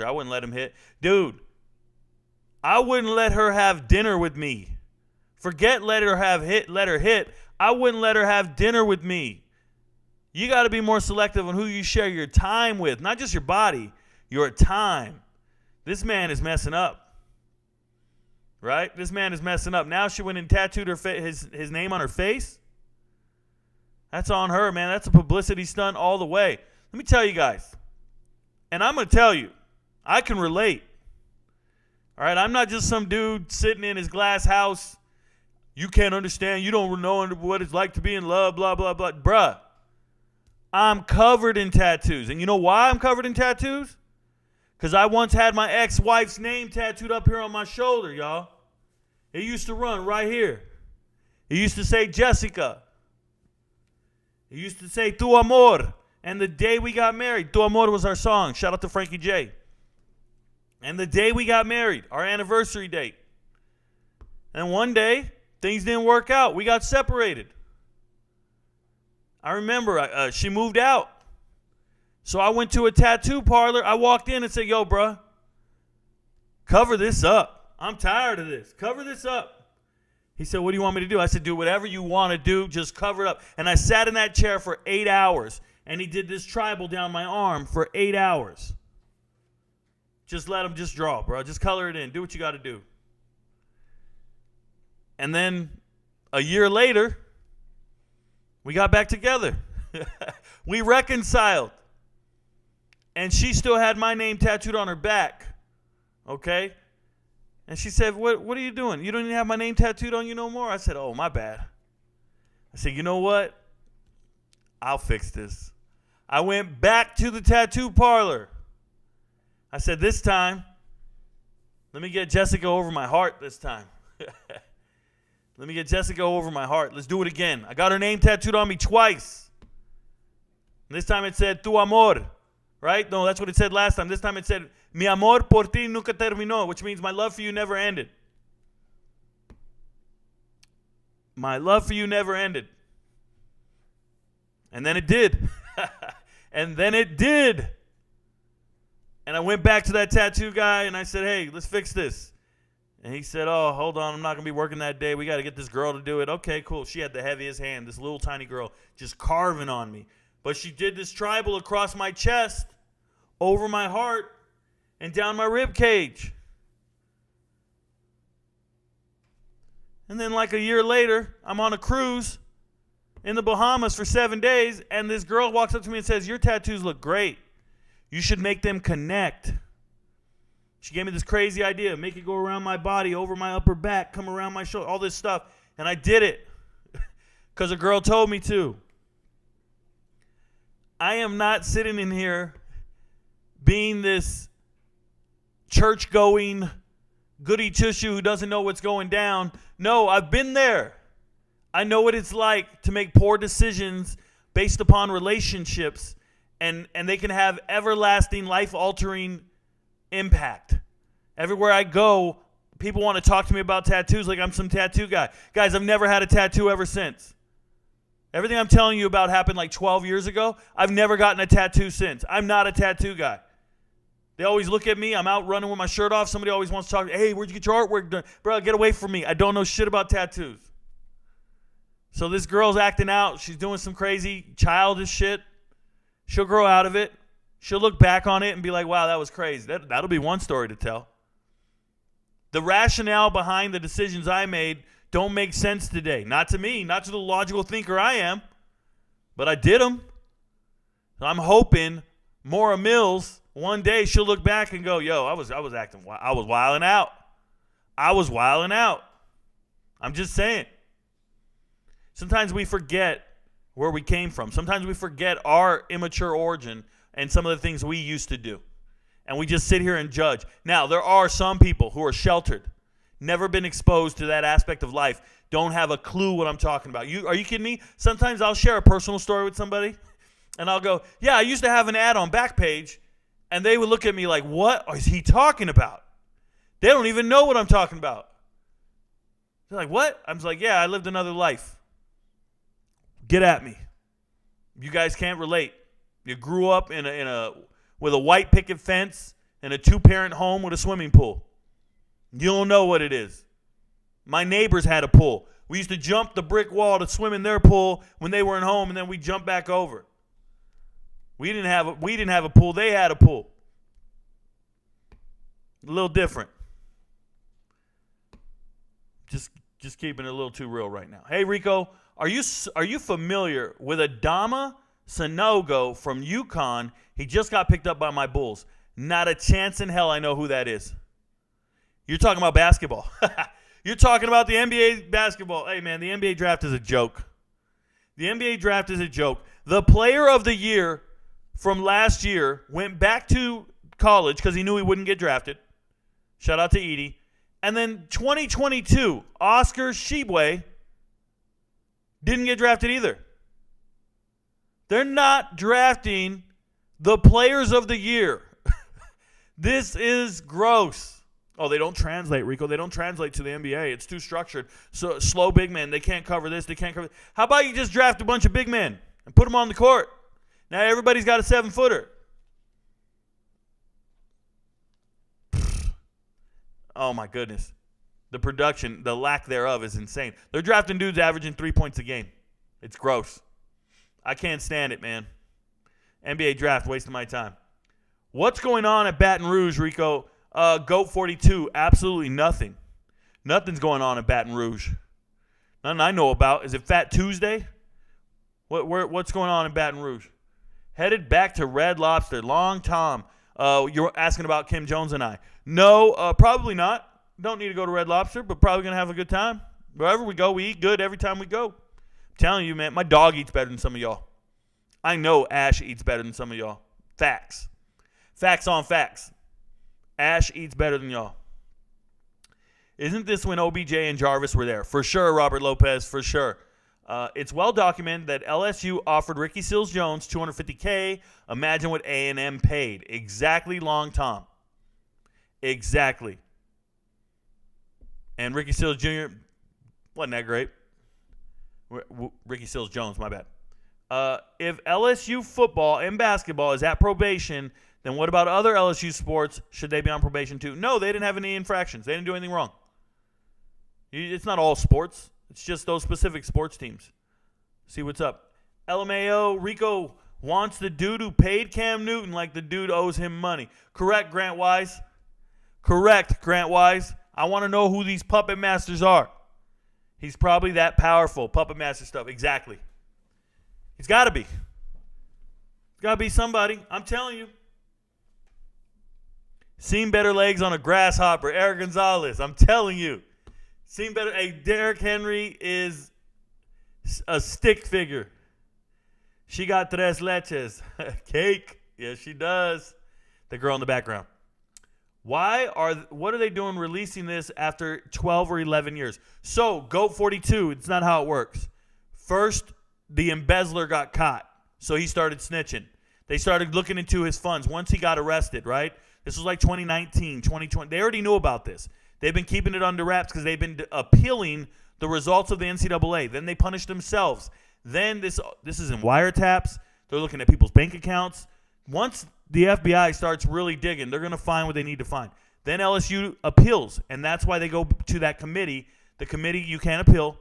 I wouldn't let him hit. Dude, I wouldn't let her have dinner with me. Forget let her hit. I wouldn't let her have dinner with me. You got to be more selective on who you share your time with. Not just your body, your time. This man is messing up. Right? This man is messing up. Now she went and tattooed his name on her face. That's on her, man. That's a publicity stunt all the way. Let me tell you guys, and I'm going to tell you, I can relate. All right? I'm not just some dude sitting in his glass house. You can't understand. You don't know what it's like to be in love, blah, blah, blah. Bruh, I'm covered in tattoos. And you know why I'm covered in tattoos? Because I once had my ex-wife's name tattooed up here on my shoulder, y'all. It used to run right here. It used to say Jessica. It used to say Tu Amor. And the day we got married, Tu Amor was our song. Shout out to Frankie J. And the day we got married, our anniversary date. And one day, things didn't work out. We got separated. I remember she moved out. So I went to a tattoo parlor. I walked in and said, yo, bruh, cover this up. I'm tired of this. Cover this up. He said, what do you want me to do? I said, do whatever you want to do. Just cover it up. And I sat in that chair for 8 hours. And he did this tribal down my arm for 8 hours. Just let him just draw, bro. Just color it in. Do what you got to do. And then a year later, we got back together. We reconciled. And she still had my name tattooed on her back. Okay? And she said, what are you doing? You don't even have my name tattooed on you no more? I said, oh, my bad. I said, you know what? I'll fix this. I went back to the tattoo parlor. I said, this time, let me get Jessica over my heart this time. Let me get Jessica over my heart. Let's do it again. I got her name tattooed on me twice. And this time it said, Tu Amor. Right? No, that's what it said last time. This time it said, Mi amor por ti nunca terminó, which means my love for you never ended. My love for you never ended. And then it did. And then it did. And I went back to that tattoo guy and I said, hey, let's fix this. And he said, oh, hold on, I'm not going to be working that day. We got to get this girl to do it. Okay, cool. She had the heaviest hand, this little tiny girl, just carving on me. But she did this tribal across my chest, over my heart, and down my rib cage. And then like a year later, I'm on a cruise in the Bahamas for 7 days, and this girl walks up to me and says, your tattoos look great. You should make them connect. She gave me this crazy idea, make it go around my body, over my upper back, come around my shoulder, all this stuff. And I did it because a girl told me to. I am not sitting in here being this church-going goody two-shoe who doesn't know what's going down. No, I've been there. I know what it's like to make poor decisions based upon relationships, and they can have everlasting, life-altering impact. Everywhere I go, people want to talk to me about tattoos like I'm some tattoo guy. Guys, I've never had a tattoo ever since. Everything I'm telling you about happened like 12 years ago. I've never gotten a tattoo since. I'm not a tattoo guy. They always look at me. I'm out running with my shirt off. Somebody always wants to talk. Hey, where'd you get your artwork done? Bro, get away from me. I don't know shit about tattoos. So this girl's acting out. She's doing some crazy childish shit. She'll grow out of it. She'll look back on it and be like, wow, that was crazy. That'll be one story to tell. The rationale behind the decisions I made don't make sense today. Not to me, not to the logical thinker I am, but I did them. I'm hoping Maura Mills, one day she'll look back and go, yo, I was wilding out. I was wilding out. I'm just saying. Sometimes we forget where we came from. Sometimes we forget our immature origin and some of the things we used to do. And we just sit here and judge. Now, there are some people who are sheltered, never been exposed to that aspect of life, don't have a clue what I'm talking about. Are you kidding me? Sometimes I'll share a personal story with somebody, and I'll go, yeah, I used to have an ad on Backpage, and they would look at me like, what is he talking about? They don't even know what I'm talking about. They're like, what? I'm like, yeah, I lived another life. Get at me. You guys can't relate. You grew up with a white picket fence and a 2-parent home with a swimming pool. You don't know what it is. My neighbors had a pool. We used to jump the brick wall to swim in their pool when they weren't home, and then we jump back over. We didn't have a pool. They had a pool. A little different. Just keeping it a little too real right now. Hey, Rico, are you familiar with Adama Sanogo from UConn? He just got picked up by my Bulls. Not a chance in hell I know who that is. You're talking about basketball. You're talking about the NBA basketball. Hey, man, the NBA draft is a joke. The NBA draft is a joke. The player of the year from last year went back to college because he knew he wouldn't get drafted. Shout out to Edie. And then 2022, Oscar Tshiebwe didn't get drafted either. They're not drafting the players of the year. This is gross. Oh, they don't translate, Rico. They don't translate to the NBA. It's too structured. So slow big men. They can't cover this. They can't cover. How about you just draft a bunch of big men and put them on the court? Now everybody's got a 7-footer. Oh, my goodness. The production, the lack thereof is insane. They're drafting dudes averaging 3 points a game. It's gross. I can't stand it, man. NBA draft, wasting my time. What's going on at Baton Rouge, Rico? GOAT 42, absolutely nothing. Nothing's going on at Baton Rouge. Nothing I know about. Is it Fat Tuesday? What's going on in Baton Rouge? Headed back to Red Lobster. Long Tom. You're asking about Kim Jones and I. No, probably not. Don't need to go to Red Lobster, but probably going to have a good time. Wherever we go, we eat good every time we go. I'm telling you, man, my dog eats better than some of y'all. I know Ash eats better than some of y'all. Facts. Facts on facts. Ash eats better than y'all. Isn't this when OBJ and Jarvis were there? For sure, Robert Lopez, for sure. It's well documented that LSU offered Ricky Seals-Jones $250K. Imagine what A&M paid. Exactly, Long Tom. Exactly. And Ricky Seals Jr. wasn't that great. Ricky Seals-Jones, my bad. If LSU football and basketball is at probation, then what about other LSU sports? Should they be on probation too? No, they didn't have any infractions. They didn't do anything wrong. It's not all sports. It's just those specific sports teams. See what's up. LMAO, Rico wants the dude who paid Cam Newton like the dude owes him money. Correct, Grant Wise. Correct, Grant Wise. I want to know who these puppet masters are. He's probably that powerful. Puppet master stuff. Exactly. He's got to be. It's got to be somebody. I'm telling you. Seen better legs on a grasshopper. Eric Gonzalez. I'm telling you. Seen better. Hey, Derrick Henry is a stick figure. She got tres leches. Cake. Yes, she does. The girl in the background. What are they doing releasing this after 12 or 11 years? So, GOAT 42, it's not how it works. First, the embezzler got caught, so he started snitching. They started looking into his funds once he got arrested, right? This was like 2019, 2020. They already knew about this. They've been keeping it under wraps because they've been appealing the results of the NCAA. Then they punished themselves. Then this is in wiretaps. They're looking at people's bank accounts. Once the FBI starts really digging, they're going to find what they need to find. Then LSU appeals, and that's why they go to that committee. The committee, you can't appeal,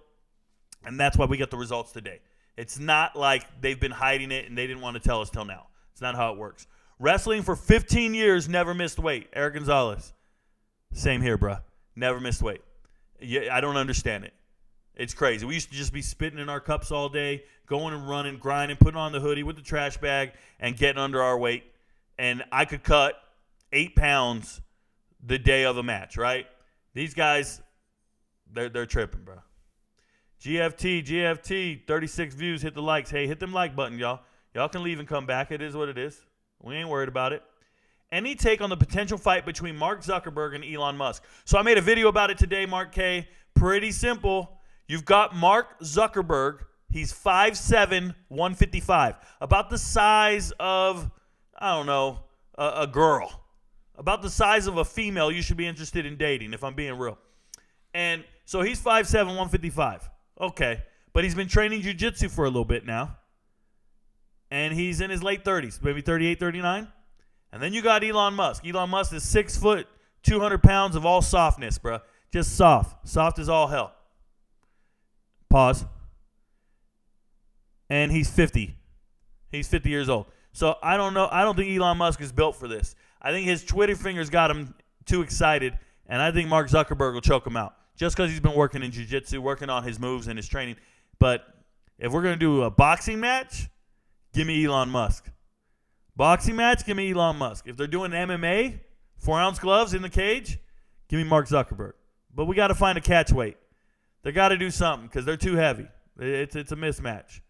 and that's why we get the results today. It's not like they've been hiding it and they didn't want to tell us till now. It's not how it works. Wrestling for 15 years, never missed weight. Eric Gonzalez. Same here, bro. Never missed weight. Yeah, I don't understand it. It's crazy. We used to just be spitting in our cups all day, going and running, grinding, putting on the hoodie with the trash bag, and getting under our weight. And I could cut 8 pounds the day of a match, right? These guys, they're tripping, bro. GFT, 36 views, hit the likes. Hey, hit them like button, y'all. Y'all can leave and come back. It is what it is. We ain't worried about it. Any take on the potential fight between Mark Zuckerberg and Elon Musk? So I made a video about it today, Mark K. Pretty simple. You've got Mark Zuckerberg. He's 5'7", 155. About the size of, I don't know, a girl. About the size of a female you should be interested in dating, if I'm being real. And so he's 5'7", 155. Okay. But he's been training jiu-jitsu for a little bit now. And he's in his late 30s, maybe 38, 39. And then you got Elon Musk. Elon Musk is 6 foot, 200 pounds of all softness, bro. Just soft. Soft as all hell. Pause. And he's 50. He's 50 years old. So I don't know. I don't think Elon Musk is built for this. I think his Twitter fingers got him too excited. And I think Mark Zuckerberg will choke him out. Just because he's been working in jiu-jitsu, working on his moves and his training. But if we're going to do a boxing match, give me Elon Musk. Boxing match, give me Elon Musk. If they're doing MMA, 4-ounce gloves in the cage, give me Mark Zuckerberg. But we got to find a catch weight. They got to do something because they're too heavy. It's a mismatch.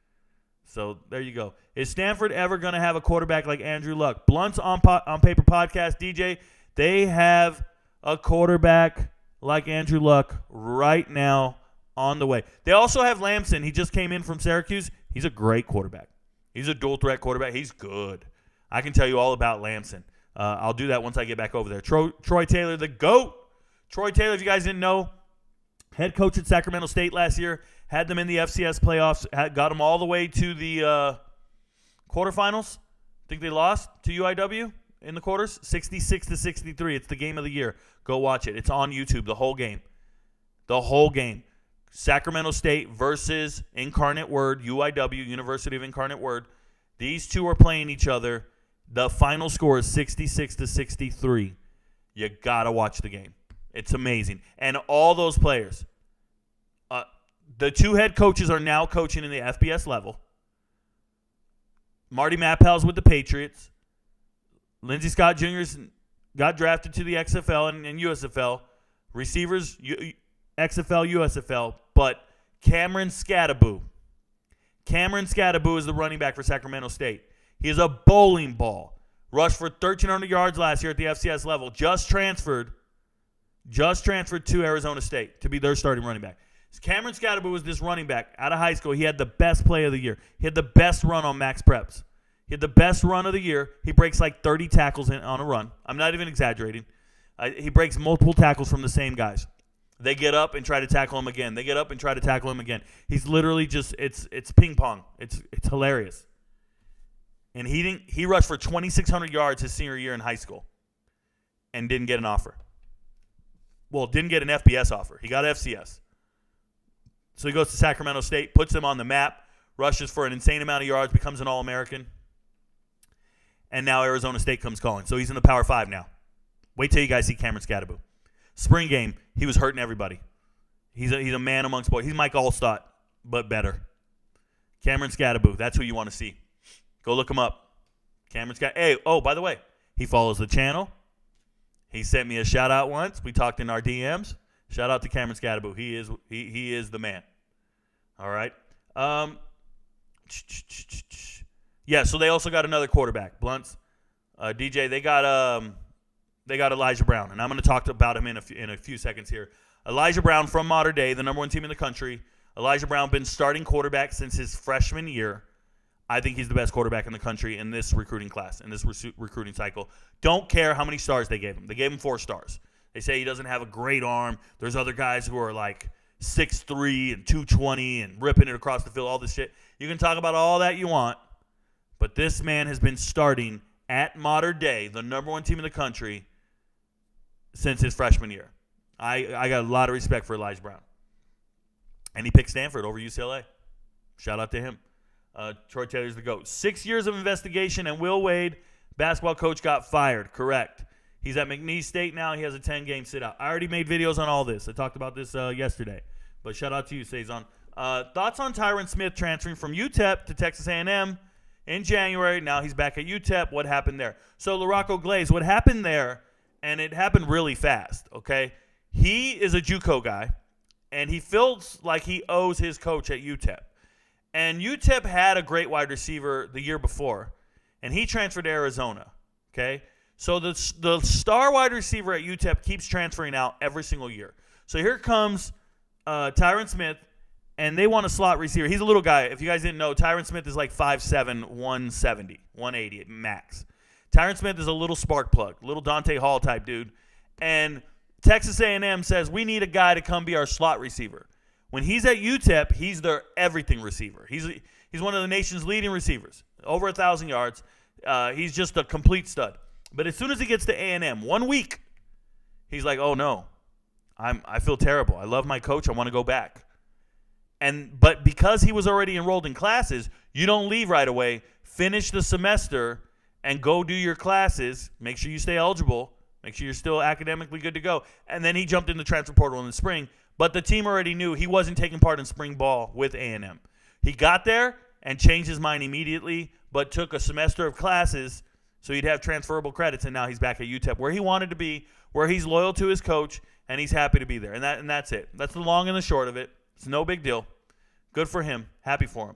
So there you go. Is Stanford ever going to have a quarterback like Andrew Luck? Blunt's on Paper podcast, DJ, they have a quarterback like Andrew Luck right now on the way. They also have Lamson. He just came in from Syracuse. He's a great quarterback. He's a dual-threat quarterback. He's good. I can tell you all about Lamson. I'll do that once I get back over there. Troy Taylor, the GOAT. Troy Taylor, if you guys didn't know, head coach at Sacramento State last year, had them in the FCS playoffs, got them all the way to the quarterfinals. I think they lost to UIW in the quarters, 66-63. It's the game of the year. Go watch it. It's on YouTube, the whole game. The whole game. Sacramento State versus Incarnate Word, UIW, University of Incarnate Word. These two are playing each other. The final score is 66-63. You got to watch the game. It's amazing. And all those players, the two head coaches are now coaching in the FBS level. Marty Mappel's with the Patriots. Lindsey Scott Jr. got drafted to the XFL and USFL. Receivers, XFL, USFL. But Cameron Scadaboo is the running back for Sacramento State. He is a bowling ball. Rushed for 1,300 yards last year at the FCS level. Just transferred to Arizona State to be their starting running back. Cameron Scadaboo was this running back out of high school. He had the best play of the year. He had the best run on Max Preps. He had the best run of the year. He breaks like 30 tackles on a run. I'm not even exaggerating. He breaks multiple tackles from the same guys. They get up and try to tackle him again. They get up and try to tackle him again. He's literally just it's ping pong. It's hilarious. And he rushed for 2,600 yards his senior year in high school and didn't get an offer. Well, didn't get an FBS offer. He got FCS. So he goes to Sacramento State, puts them on the map, rushes for an insane amount of yards, becomes an All-American. And now Arizona State comes calling. So he's in the Power 5 now. Wait till you guys see Cameron Scadaboo. Spring game, he was hurting everybody. He's a man amongst boys. He's Mike Allstott, but better. Cameron Scadaboo, that's who you want to see. Go look him up. Cameron Scadaboo. Hey, oh, by the way, he follows the channel. He sent me a shout-out once. We talked in our DMs. Shout out to Cameron Scadaboo. He is the man. All right. Yeah, so they also got another quarterback. Blunts. DJ, they got they got Elijah Brown, and I'm going to talk about him in a few seconds here. Elijah Brown from Mater Dei, the number one team in the country. Elijah Brown been starting quarterback since his freshman year. I think he's the best quarterback in the country in this recruiting class, in this recruiting cycle. Don't care how many stars they gave him. They gave him 4 stars. They say he doesn't have a great arm. There's other guys who are like 6'3" and 220 and ripping it across the field, all this shit. You can talk about all that you want, but this man has been starting at Mater Dei, the number one team in the country, since his freshman year. I got a lot of respect for Elijah Brown. And he picked Stanford over UCLA. Shout out to him. Troy Taylor's the GOAT. 6 years of investigation, and Will Wade, basketball coach, got fired. Correct. He's at McNeese State now. He has a 10-game sit-out. I already made videos on all this. I talked about this yesterday. But shout out to you, Cezanne. Thoughts on Tyron Smith transferring from UTEP to Texas A&M in January. Now he's back at UTEP. What happened there? So, LaRocco Glaze, what happened there, and it happened really fast, okay? He is a JUCO guy, and he feels like he owes his coach at UTEP. And UTEP had a great wide receiver the year before, and he transferred to Arizona, okay? So the star wide receiver at UTEP keeps transferring out every single year. So here comes Tyron Smith, and they want a slot receiver. He's a little guy. If you guys didn't know, Tyron Smith is like 5'7", 170, 180 at max. Tyron Smith is a little spark plug, little Dante Hall type dude. And Texas A&M says, we need a guy to come be our slot receiver. When he's at UTEP, he's their everything receiver. He's one of the nation's leading receivers, over 1,000 yards. He's just a complete stud. But as soon as he gets to A&M, 1 week, he's like, oh, no, I feel terrible. I love my coach. I want to go back. But because he was already enrolled in classes, you don't leave right away. Finish the semester and go do your classes. Make sure you stay eligible. Make sure you're still academically good to go. And then he jumped in the transfer portal in the spring. But the team already knew he wasn't taking part in spring ball with A&M. He got there and changed his mind immediately, but took a semester of classes so he'd have transferable credits, and now he's back at UTEP where he wanted to be, where he's loyal to his coach, and he's happy to be there. And that's it. That's the long and the short of it. It's no big deal. Good for him. Happy for him.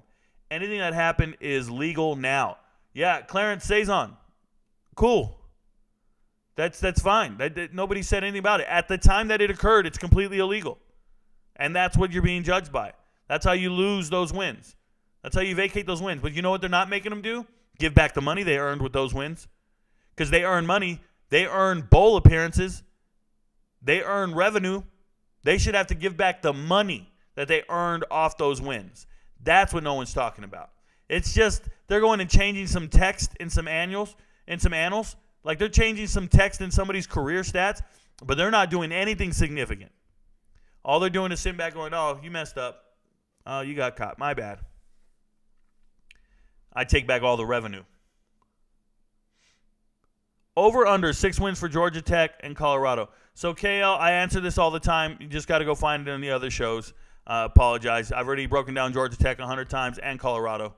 Anything that happened is legal now. Yeah, Clarence Cezanne. Cool. That's fine. Nobody said anything about it. At the time that it occurred, it's completely illegal. And that's what you're being judged by. That's how you lose those wins. That's how you vacate those wins. But you know what they're not making them do? Give back the money they earned with those wins. Because they earn money. They earn bowl appearances. They earn revenue. They should have to give back the money that they earned off those wins. That's what no one's talking about. It's just they're going and changing some text in some annals. Like they're changing some text in somebody's career stats, but they're not doing anything significant. All they're doing is sitting back going, oh, you messed up. Oh, you got caught. My bad. I take back all the revenue. Over under 6 wins for Georgia Tech and Colorado. So, KL, I answer this all the time. You just got to go find it on the other shows. Apologize. I've already broken down Georgia Tech 100 times and Colorado.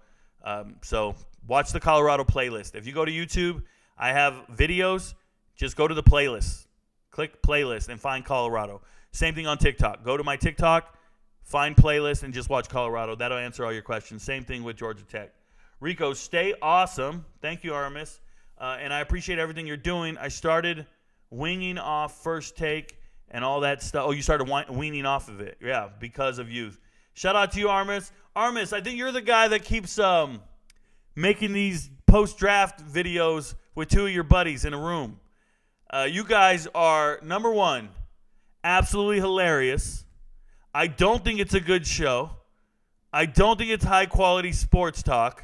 So watch the Colorado playlist. If you go to YouTube, I have videos. Just go to the playlist. Click playlist and find Colorado. Same thing on TikTok. Go to my TikTok, find playlist, and just watch Colorado. That'll answer all your questions. Same thing with Georgia Tech. Rico, stay awesome. Thank you, Aramis. And I appreciate everything you're doing. I started winging off First Take and all that stuff. Oh, you started weaning off of it. Yeah, because of you. Shout out to you, Aramis. Aramis, I think you're the guy that keeps making these post-draft videos with 2 of your buddies in a room. You guys are, number one, absolutely hilarious. I don't think it's a good show. I don't think it's high-quality sports talk.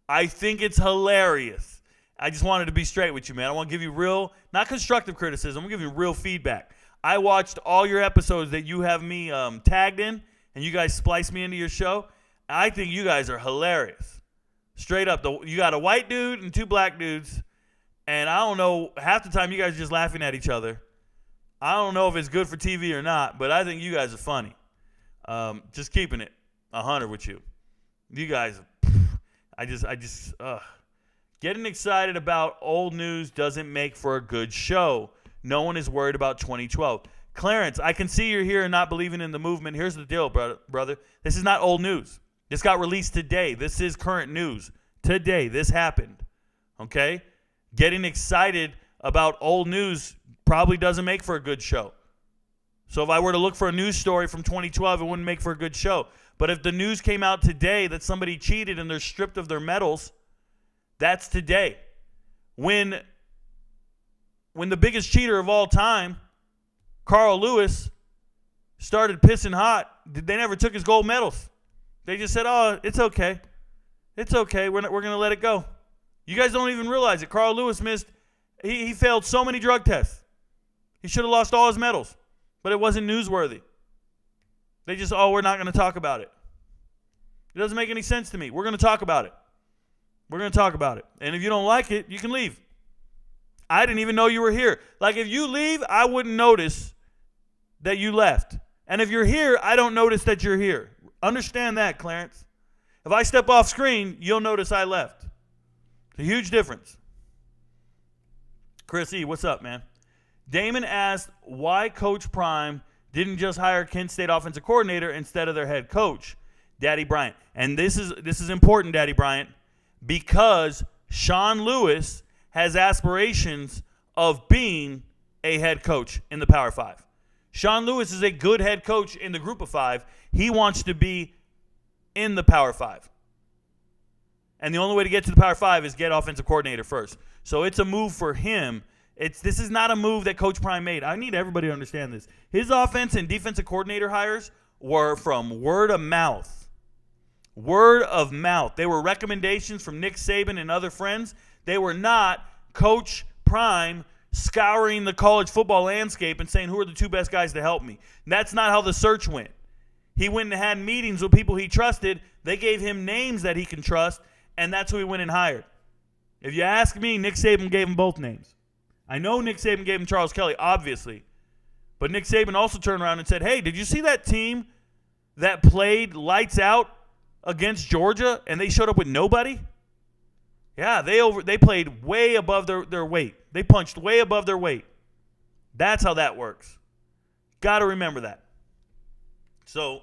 I think it's hilarious. I just wanted to be straight with you, man. I want to give you real, not constructive criticism. I'm going to give you real feedback. I watched all your episodes that you have me tagged in, and you guys splice me into your show. I think you guys are hilarious. Straight up. You got a white dude and 2 black dudes, and I don't know, half the time you guys are just laughing at each other. I don't know if it's good for TV or not, but I think you guys are funny. Just keeping it 100 with you. You guys, getting excited about old news doesn't make for a good show. No one is worried about 2012. Clarence, I can see you're here and not believing in the movement. Here's the deal, brother. This is not old news. This got released today. This is current news. Today, this happened. Okay? Getting excited about old news probably doesn't make for a good show. So if I were to look for a news story from 2012, it wouldn't make for a good show. But if the news came out today that somebody cheated and they're stripped of their medals, that's today. When the biggest cheater of all time, Carl Lewis, started pissing hot, they never took his gold medals. They just said, oh, it's okay. It's okay. We're going to let it go. You guys don't even realize it. Carl Lewis missed. He failed so many drug tests. He should have lost all his medals. But it wasn't newsworthy. They just, we're not going to talk about it. It doesn't make any sense to me. We're going to talk about it. We're going to talk about it. And if you don't like it, you can leave. I didn't even know you were here. Like, if you leave, I wouldn't notice that you left. And if you're here, I don't notice that you're here. Understand that, Clarence. If I step off screen, you'll notice I left. It's a huge difference. Chris E., what's up, man? Damon asked why Coach Prime didn't just hire Kent State offensive coordinator instead of their head coach, Daddy Bryant. And this is important, Daddy Bryant, because Sean Lewis has aspirations of being a head coach in the Power 5. Sean Lewis is a good head coach in the Group of 5. He wants to be in the Power 5. And the only way to get to the Power 5 is get offensive coordinator first. So it's a move for him. This is not a move that Coach Prime made. I need everybody to understand this. His offense and defensive coordinator hires were from word of mouth. Word of mouth. They were recommendations from Nick Saban and other friends. They were not Coach Prime scouring the college football landscape and saying, who are the two best guys to help me? And that's not how the search went. He went and had meetings with people he trusted. They gave him names that he can trust, and that's who he went and hired. If you ask me, Nick Saban gave him both names. I know Nick Saban gave him Charles Kelly, obviously. But Nick Saban also turned around and said, hey, did you see that team that played lights out against Georgia and they showed up with nobody? Yeah, they played way above their weight. They punched way above their weight. That's how that works. Got to remember that. So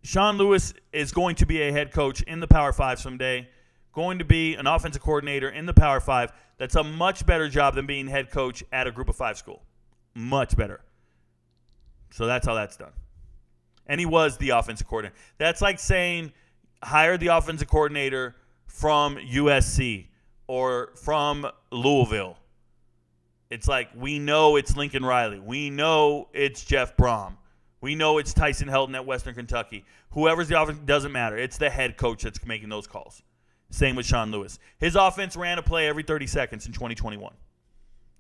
Sean Lewis is going to be a head coach in the Power 5 someday, going to be an offensive coordinator in the Power 5. That's a much better job than being head coach at a Group of 5 school. Much better. So that's how that's done. And he was the offensive coordinator. That's like saying hire the offensive coordinator from USC or from Louisville. It's like, we know it's Lincoln Riley. We know it's Jeff Brom. We know it's Tyson Helton at Western Kentucky. Whoever's the offense, doesn't matter. It's the head coach that's making those calls. Same with Sean Lewis. His offense ran a play every 30 seconds in 2021.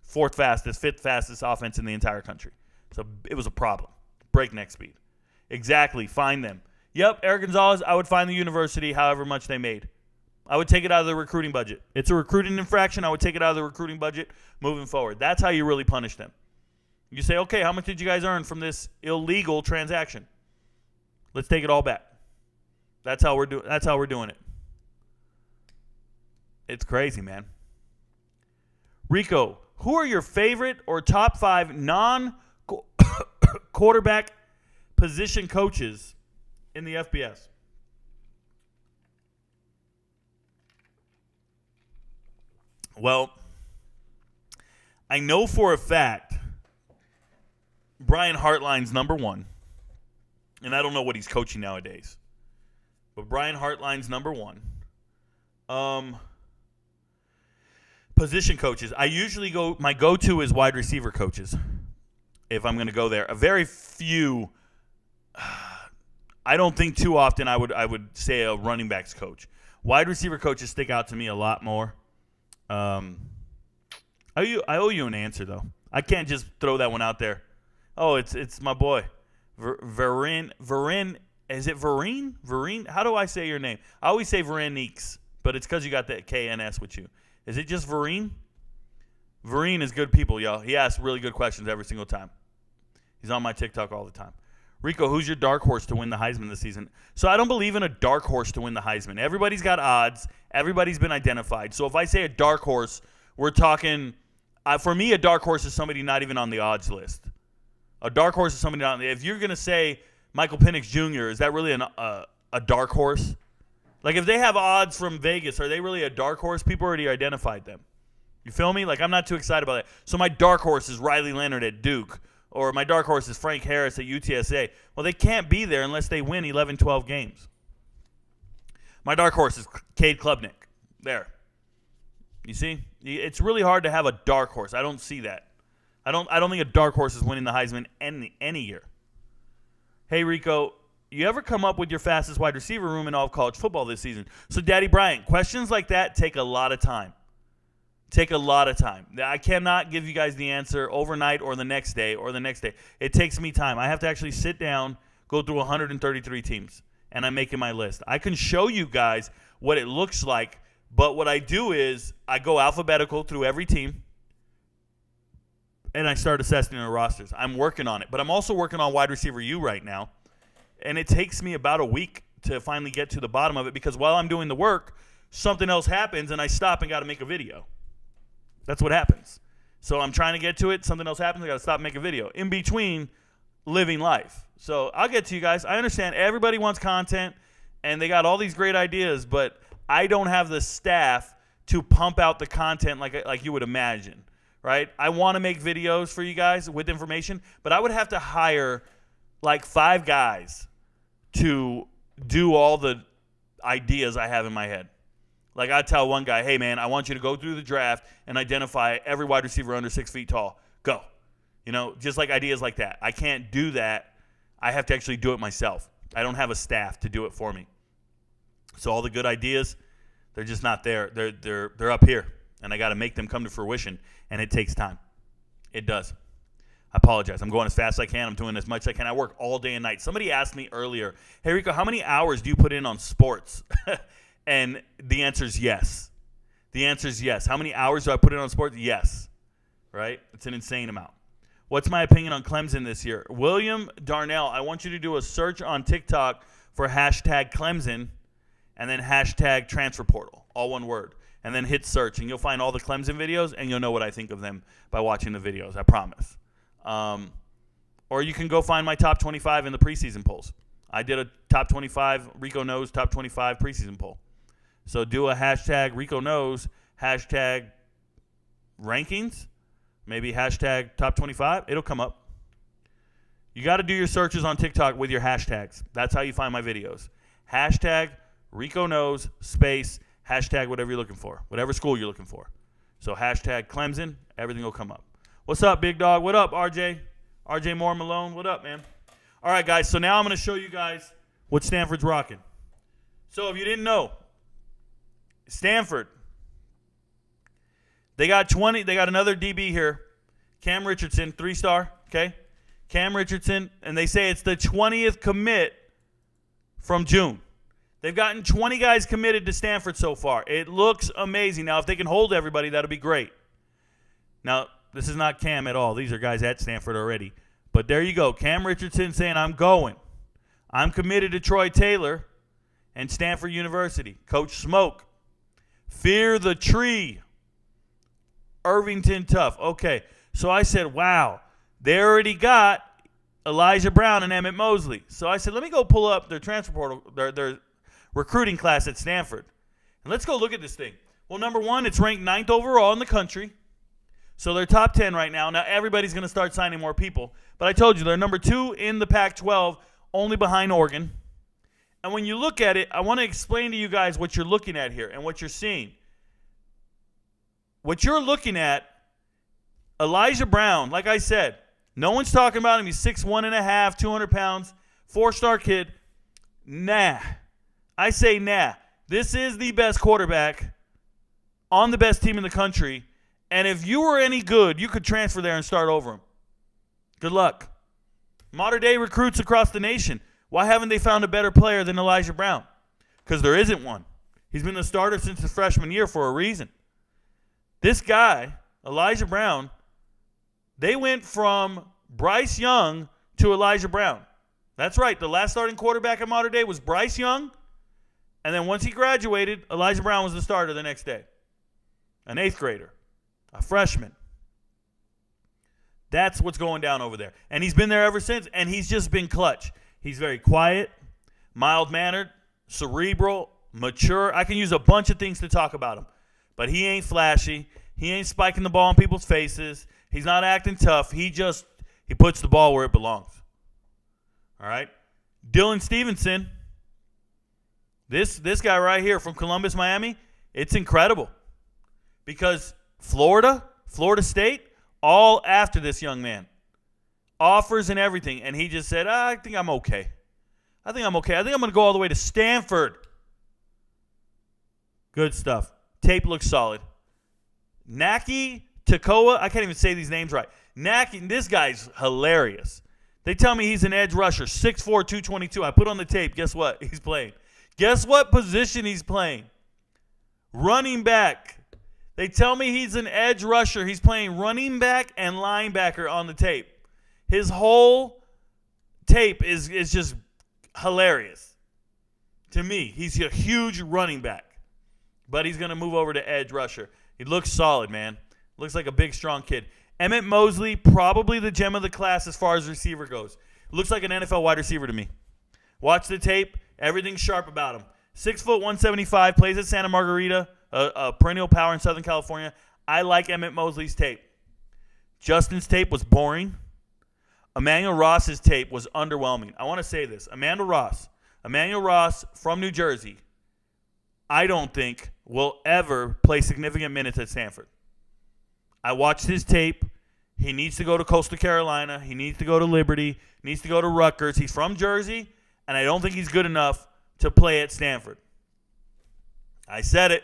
Fifth fastest offense in the entire country. So it was a problem. Breakneck speed. Exactly. Find them. Yep, Eric Gonzalez, I would find the university however much they made. I would take it out of the recruiting budget. It's a recruiting infraction. I would take it out of the recruiting budget moving forward. That's how you really punish them. You say, okay, how much did you guys earn from this illegal transaction? Let's take it all back. That's how we're doing it. It's crazy, man. Rico, who are your favorite or top 5 non-quarterback position coaches in the FBS? Well, I know for a fact Brian Hartline's number 1. And I don't know what he's coaching nowadays. But Brian Hartline's number 1. Position coaches. I usually my go-to is wide receiver coaches. If I'm going to go there. A very few, I don't think too often I would say a running backs coach. Wide receiver coaches stick out to me a lot more. I owe you an answer, though. I can't just throw that one out there. Oh, it's my boy. Vereen. Is it Vereen? Vereen? How do I say your name? I always say Vereniques, but it's because you got that KNS with you. Is it just Vereen? Vereen is good people, y'all. He asks really good questions every single time. He's on my TikTok all the time. Rico, who's your dark horse to win the Heisman this season? So I don't believe in a dark horse to win the Heisman. Everybody's got odds. Everybody's been identified. So if I say a dark horse, we're talking for me, a dark horse is somebody not even on the odds list. A dark horse is somebody not. If you're going to say Michael Penix Jr., is that really a dark horse? Like, if they have odds from Vegas, are they really a dark horse? People already identified them. You feel me? Like, I'm not too excited about that. So my dark horse is Riley Leonard at Duke, or my dark horse is Frank Harris at UTSA. Well, they can't be there unless they win 11, 12 games. My dark horse is Cade Klubnik. There. You see? It's really hard to have a dark horse. I don't see that. I don't think a dark horse is winning the Heisman any year. Hey, Rico, you ever come up with your fastest wide receiver room in all of college football this season? So, Daddy Bryant, questions like that take a lot of time. I cannot give you guys the answer overnight or the next day. It takes me time. I have to actually sit down, go through 133 teams, and I'm making my list. I can show you guys what it looks like, but what I do is I go alphabetical through every team, and I start assessing their rosters. I'm working on it, but I'm also working on wide receiver U right now, and it takes me about a week to finally get to the bottom of it because while I'm doing the work, something else happens, and I stop and got to make a video. That's what happens. So I'm trying to get to it. Something else happens. I got to stop and make a video. In between, living life. So I'll get to you guys. I understand everybody wants content, and they got all these great ideas, but I don't have the staff to pump out the content like you would imagine, right? I want to make videos for you guys with information, but I would have to hire like 5 guys to do all the ideas I have in my head. Like I tell one guy, hey, man, I want you to go through the draft and identify every wide receiver under 6 feet tall. Go. Just like ideas like that. I can't do that. I have to actually do it myself. I don't have a staff to do it for me. So all the good ideas, they're just not there. They're up here, and I got to make them come to fruition, and it takes time. It does. I apologize. I'm going as fast as I can. I'm doing as much as I can. I work all day and night. Somebody asked me earlier, hey, Rico, how many hours do you put in on sports? And the answer is yes. The answer is yes. How many hours do I put in on sports? Yes. Right? It's an insane amount. What's my opinion on Clemson this year? William Darnell, I want you to do a search on TikTok for hashtag Clemson and then hashtag transfer portal, all one word, and then hit search, and you'll find all the Clemson videos, and you'll know what I think of them by watching the videos, I promise. Or you can go find my top 25 in the preseason polls. I did a top 25, Rico Knows top 25 preseason poll. So do a hashtag Rico Knows, hashtag rankings, maybe hashtag top 25. It'll come up. You got to do your searches on TikTok with your hashtags. That's how you find my videos. Hashtag Rico Knows, space, hashtag whatever you're looking for, whatever school you're looking for. So hashtag Clemson, everything will come up. What's up, big dog? What up, RJ? RJ Moore Malone, what up, man? All right, guys, so now I'm going to show you guys what Stanford's rocking. So if you didn't know, Stanford, they got another DB here, Cam Richardson, 3-star, okay? Cam Richardson, and they say it's the 20th commit from June. They've gotten 20 guys committed to Stanford so far. It looks amazing. Now, if they can hold everybody, that'll be great. Now, this is not Cam at all. These are guys at Stanford already. But there you go. Cam Richardson saying, I'm going. I'm committed to Troy Taylor and Stanford University. Coach Smoke. Fear the tree. Irvington Tough. Okay, so I said, wow, they already got Elijah Brown and Emmett Mosley. So I said, let me go pull up their transfer portal, their recruiting class at Stanford. And let's go look at this thing. Well, number one, it's ranked 9th overall in the country. So they're top 10 right now. Now everybody's going to start signing more people. But I told you, they're number 2 in the Pac-12, only behind Oregon. And when you look at it, I want to explain to you guys what you're looking at here and what you're seeing. What you're looking at, Elijah Brown, like I said, no one's talking about him. He's 6'1.5", 200 pounds, 4-star kid. Nah. I say nah. This is the best quarterback on the best team in the country. And if you were any good, you could transfer there and start over him. Good luck. Modern day recruits across the nation. Why haven't they found a better player than Elijah Brown? Because there isn't one. He's been the starter since his freshman year for a reason. This guy, Elijah Brown, they went from Bryce Young to Elijah Brown. That's right. The last starting quarterback at modern day was Bryce Young. And then once he graduated, Elijah Brown was the starter the next day. An 8th grader. A freshman. That's what's going down over there. And he's been there ever since, and he's just been clutch. He's very quiet, mild-mannered, cerebral, mature. I can use a bunch of things to talk about him. But he ain't flashy. He ain't spiking the ball in people's faces. He's not acting tough. He puts the ball where it belongs. All right? Dylan Stevenson, this guy right here from Columbus, Miami, it's incredible. Because Florida State, all after this young man. Offers and everything. And he just said, I think I'm okay. I think I'm going to go all the way to Stanford. Good stuff. Tape looks solid. Naki Takoa, I can't even say these names right. Naki, this guy's hilarious. They tell me he's an edge rusher, 6'4", 222. I put on the tape. Guess what? He's playing. Guess what position he's playing? Running back. They tell me he's an edge rusher. He's playing running back and linebacker on the tape. His whole tape is just hilarious. To me, he's a huge running back. But he's going to move over to edge rusher. He looks solid, man. Looks like a big, strong kid. Emmett Mosley, probably the gem of the class as far as receiver goes. Looks like an NFL wide receiver to me. Watch the tape. Everything's sharp about him. 6 foot 175, plays at Santa Margarita, a perennial power in Southern California. I like Emmett Mosley's tape. Justin's tape was boring. Emmanuel Ross's tape was underwhelming. I want to say this. Emmanuel Ross from New Jersey, I don't think will ever play significant minutes at Stanford. I watched his tape. He needs to go to Coastal Carolina. He needs to go to Liberty. He needs to go to Rutgers. He's from Jersey, and I don't think he's good enough to play at Stanford. I said it.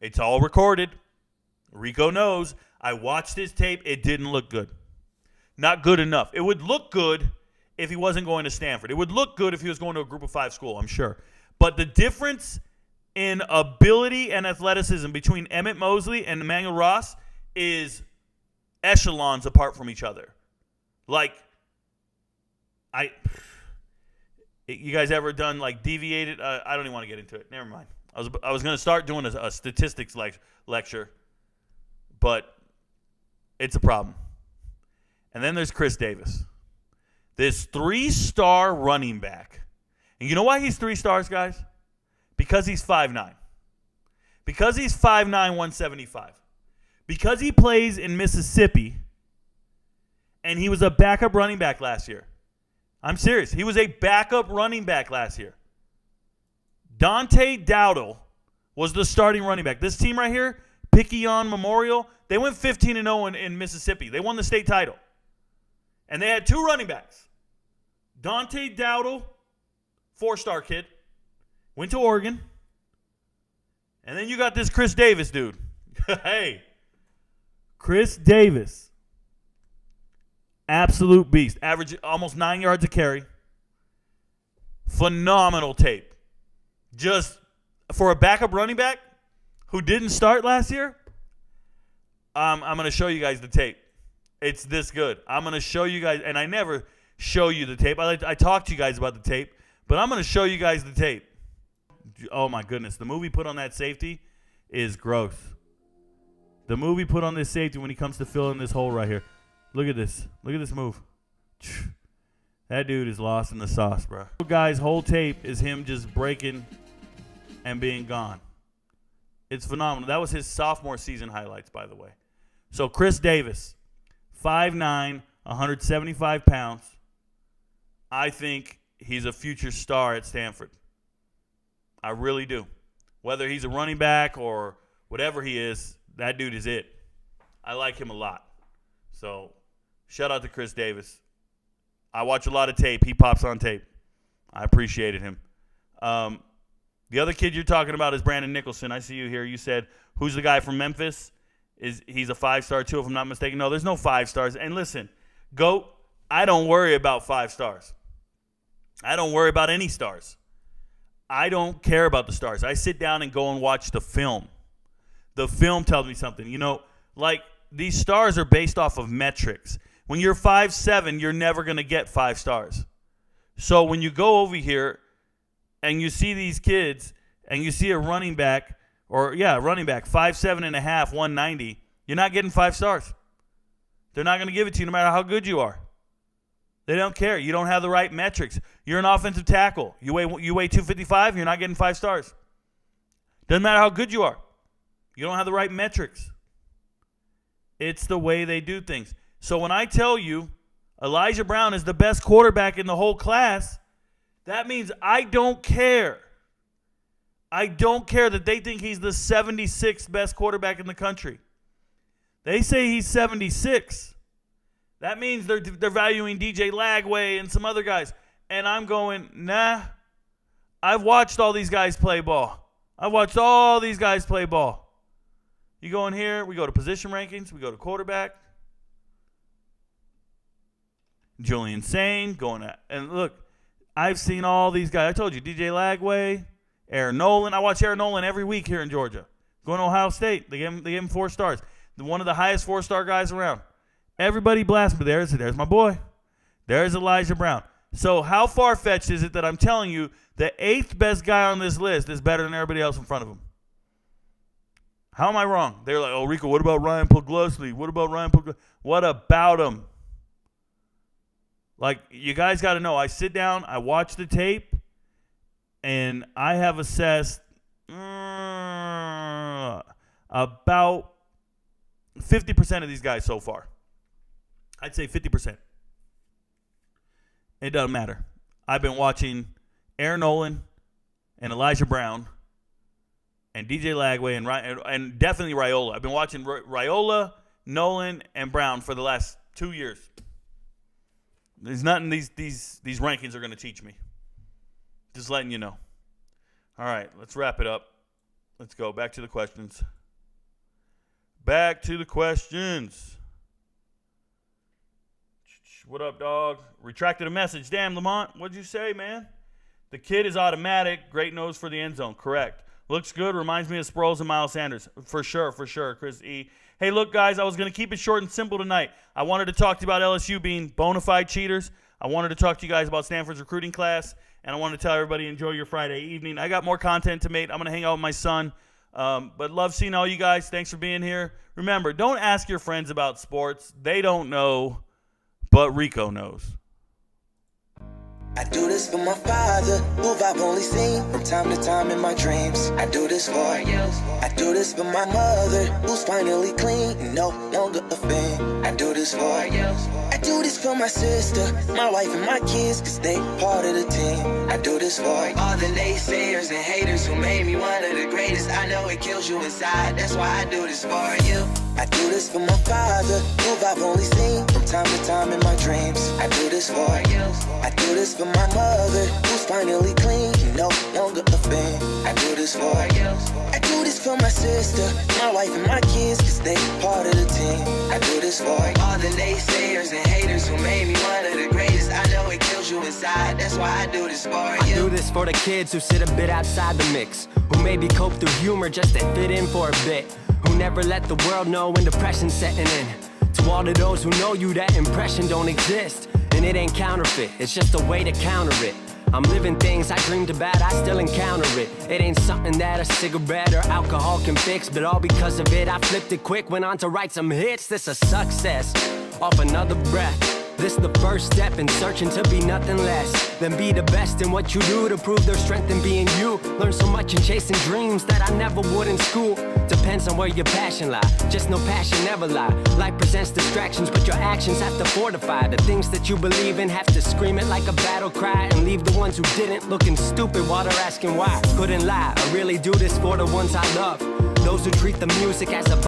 It's all recorded. Rico knows. I watched his tape. It didn't look good. Not good enough. It would look good if he wasn't going to Stanford. It would look good if he was going to a Group of 5 school, I'm sure. But the difference in ability and athleticism between Emmett Mosley and Emmanuel Ross is echelons apart from each other. Like, you guys ever done like deviated? I don't even want to get into it. Never mind. I was going to start doing a statistics lecture, but it's a problem. And then there's Chris Davis, this 3-star running back. And you know why he's 3 stars, guys? Because he's 5'9". Because he's 5'9", 175. Because he plays in Mississippi, and he was a backup running back last year. I'm serious. He was a backup running back last year. Dante Dowdle was the starting running back. This team right here, Picayune Memorial, they went 15-0 in Mississippi. They won the state title. And they had 2 running backs. Dante Dowdle, 4-star kid, went to Oregon. And then you got this Chris Davis dude. Hey, Chris Davis, absolute beast. Average almost 9 yards a carry. Phenomenal tape. Just for a backup running back who didn't start last year, I'm going to show you guys the tape. It's this good. I'm going to show you guys, and I never show you the tape. I talk to you guys about the tape, but I'm going to show you guys the tape. Oh, my goodness. The move he put on that safety is gross. The move he put on this safety when he comes to fill in this hole right here. Look at this. Look at this move. That dude is lost in the sauce, bro. Guys, whole tape is him just breaking and being gone. It's phenomenal. That was his sophomore season highlights, by the way. So Chris Davis, 5'9", 175 pounds. I think he's a future star at Stanford. I really do. Whether he's a running back or whatever he is, that dude is it. I like him a lot. So shout out to Chris Davis. I watch a lot of tape. He pops on tape. I appreciated him. The other kid you're talking about is Brandon Nicholson. I see you here. You said, who's the guy from Memphis? He's a 5-star too, if I'm not mistaken. No, there's no 5 stars. And listen, GOAT, I don't worry about 5 stars. I don't worry about any stars. I don't care about the stars. I sit down and go and watch the film. The film tells me something. You know, like these stars are based off of metrics. When you're 5'7", you're never going to get 5 stars. So when you go over here and you see these kids and you see a running back, running back, 5'7 and a half, 190, you're not getting 5 stars. They're not going to give it to you no matter how good you are. They don't care. You don't have the right metrics. You're an offensive tackle. You weigh 255, you're not getting 5 stars. Doesn't matter how good you are. You don't have the right metrics. It's the way they do things. So when I tell you Elijah Brown is the best quarterback in the whole class, that means I don't care. I don't care that they think he's the 76th best quarterback in the country. They say he's 76. That means they're valuing DJ Lagway and some other guys. And I'm going, nah. I've watched all these guys play ball. I've watched all these guys play ball. You go in here, we go to position rankings, we go to quarterback. Julian Sane going at, and look, I've seen all these guys. I told you, DJ Lagway, Aaron Nolan. I watch Aaron Nolan every week here in Georgia. Going to Ohio State. They gave him 4 stars. One of the highest 4-star guys around. Everybody blasts me. There's my boy. There's Elijah Brown. So how far-fetched is it that I'm telling you the 8th best guy on this list is better than everybody else in front of him? How am I wrong? They're like, oh, Rico, what about Ryan Puglosny? What about Ryan Puglosny? What about him? Like, you guys got to know, I sit down, I watch the tape, and I have assessed about 50% of these guys so far. I'd say 50%. It doesn't matter. I've been watching Aaron Nolan and Elijah Brown and DJ Lagway and definitely Raiola. I've been watching Raiola, Nolan, and Brown for the last 2 years. There's nothing these rankings are going to teach me. Just letting you know. All right, let's wrap it up. Let's go back to the questions. Back to the questions. What up, dog? Retracted a message. Damn, Lamont, what'd you say, man? The kid is automatic. Great nose for the end zone. Correct. Looks good. Reminds me of Sproles and Miles Sanders. For sure. Chris E. Hey, look, guys, I was going to keep it short and simple tonight. I wanted to talk to you about LSU being bona fide cheaters. I wanted to talk to you guys about Stanford's recruiting class. And I wanted to tell everybody, enjoy your Friday evening. I got more content to make. I'm going to hang out with my son. But love seeing all you guys. Thanks for being here. Remember, don't ask your friends about sports. They don't know, but Rico knows. I do this for my father, who I've only seen from time to time in my dreams. I do this for you. I do this for my mother, who's finally clean, no longer a fan. I do this for you. I do this for my sister, my wife and my kids, cause they part of the team. I do this for all the naysayers and haters who made me one of the greatest. I know it kills you inside, that's why I do this for you. I do this for my father, who I've only seen from time to time in my dreams. I do this for you. I do this for my mother, who's finally clean, no longer a fan. I do this for you. I do this for my sister, my wife and my kids, cause they part of the team. I do this for all the naysayers and haters who made me one of the greatest. I know it kills you inside, that's why I do this for you. I do this for the kids who sit a bit outside the mix, who maybe cope through humor just to fit in for a bit, who never let the world know when depression's setting in. To all of those who know you, that impression don't exist. And it ain't counterfeit, it's just a way to counter it. I'm living things I dreamed about, I still encounter it. It ain't something that a cigarette or alcohol can fix, but all because of it, I flipped it quick, went on to write some hits. This a success, off another breath. This the first step in searching to be nothing less than be the best in what you do to prove their strength in being you. Learn so much in chasing dreams that I never would in school. Depends on where your passion lie, just no passion never lie. Life presents distractions, but your actions have to fortify the things that you believe in. Have to scream it like a battle cry and leave the ones who didn't looking stupid while they're asking why. Couldn't lie, I really do this for the ones I love, those who treat the music as a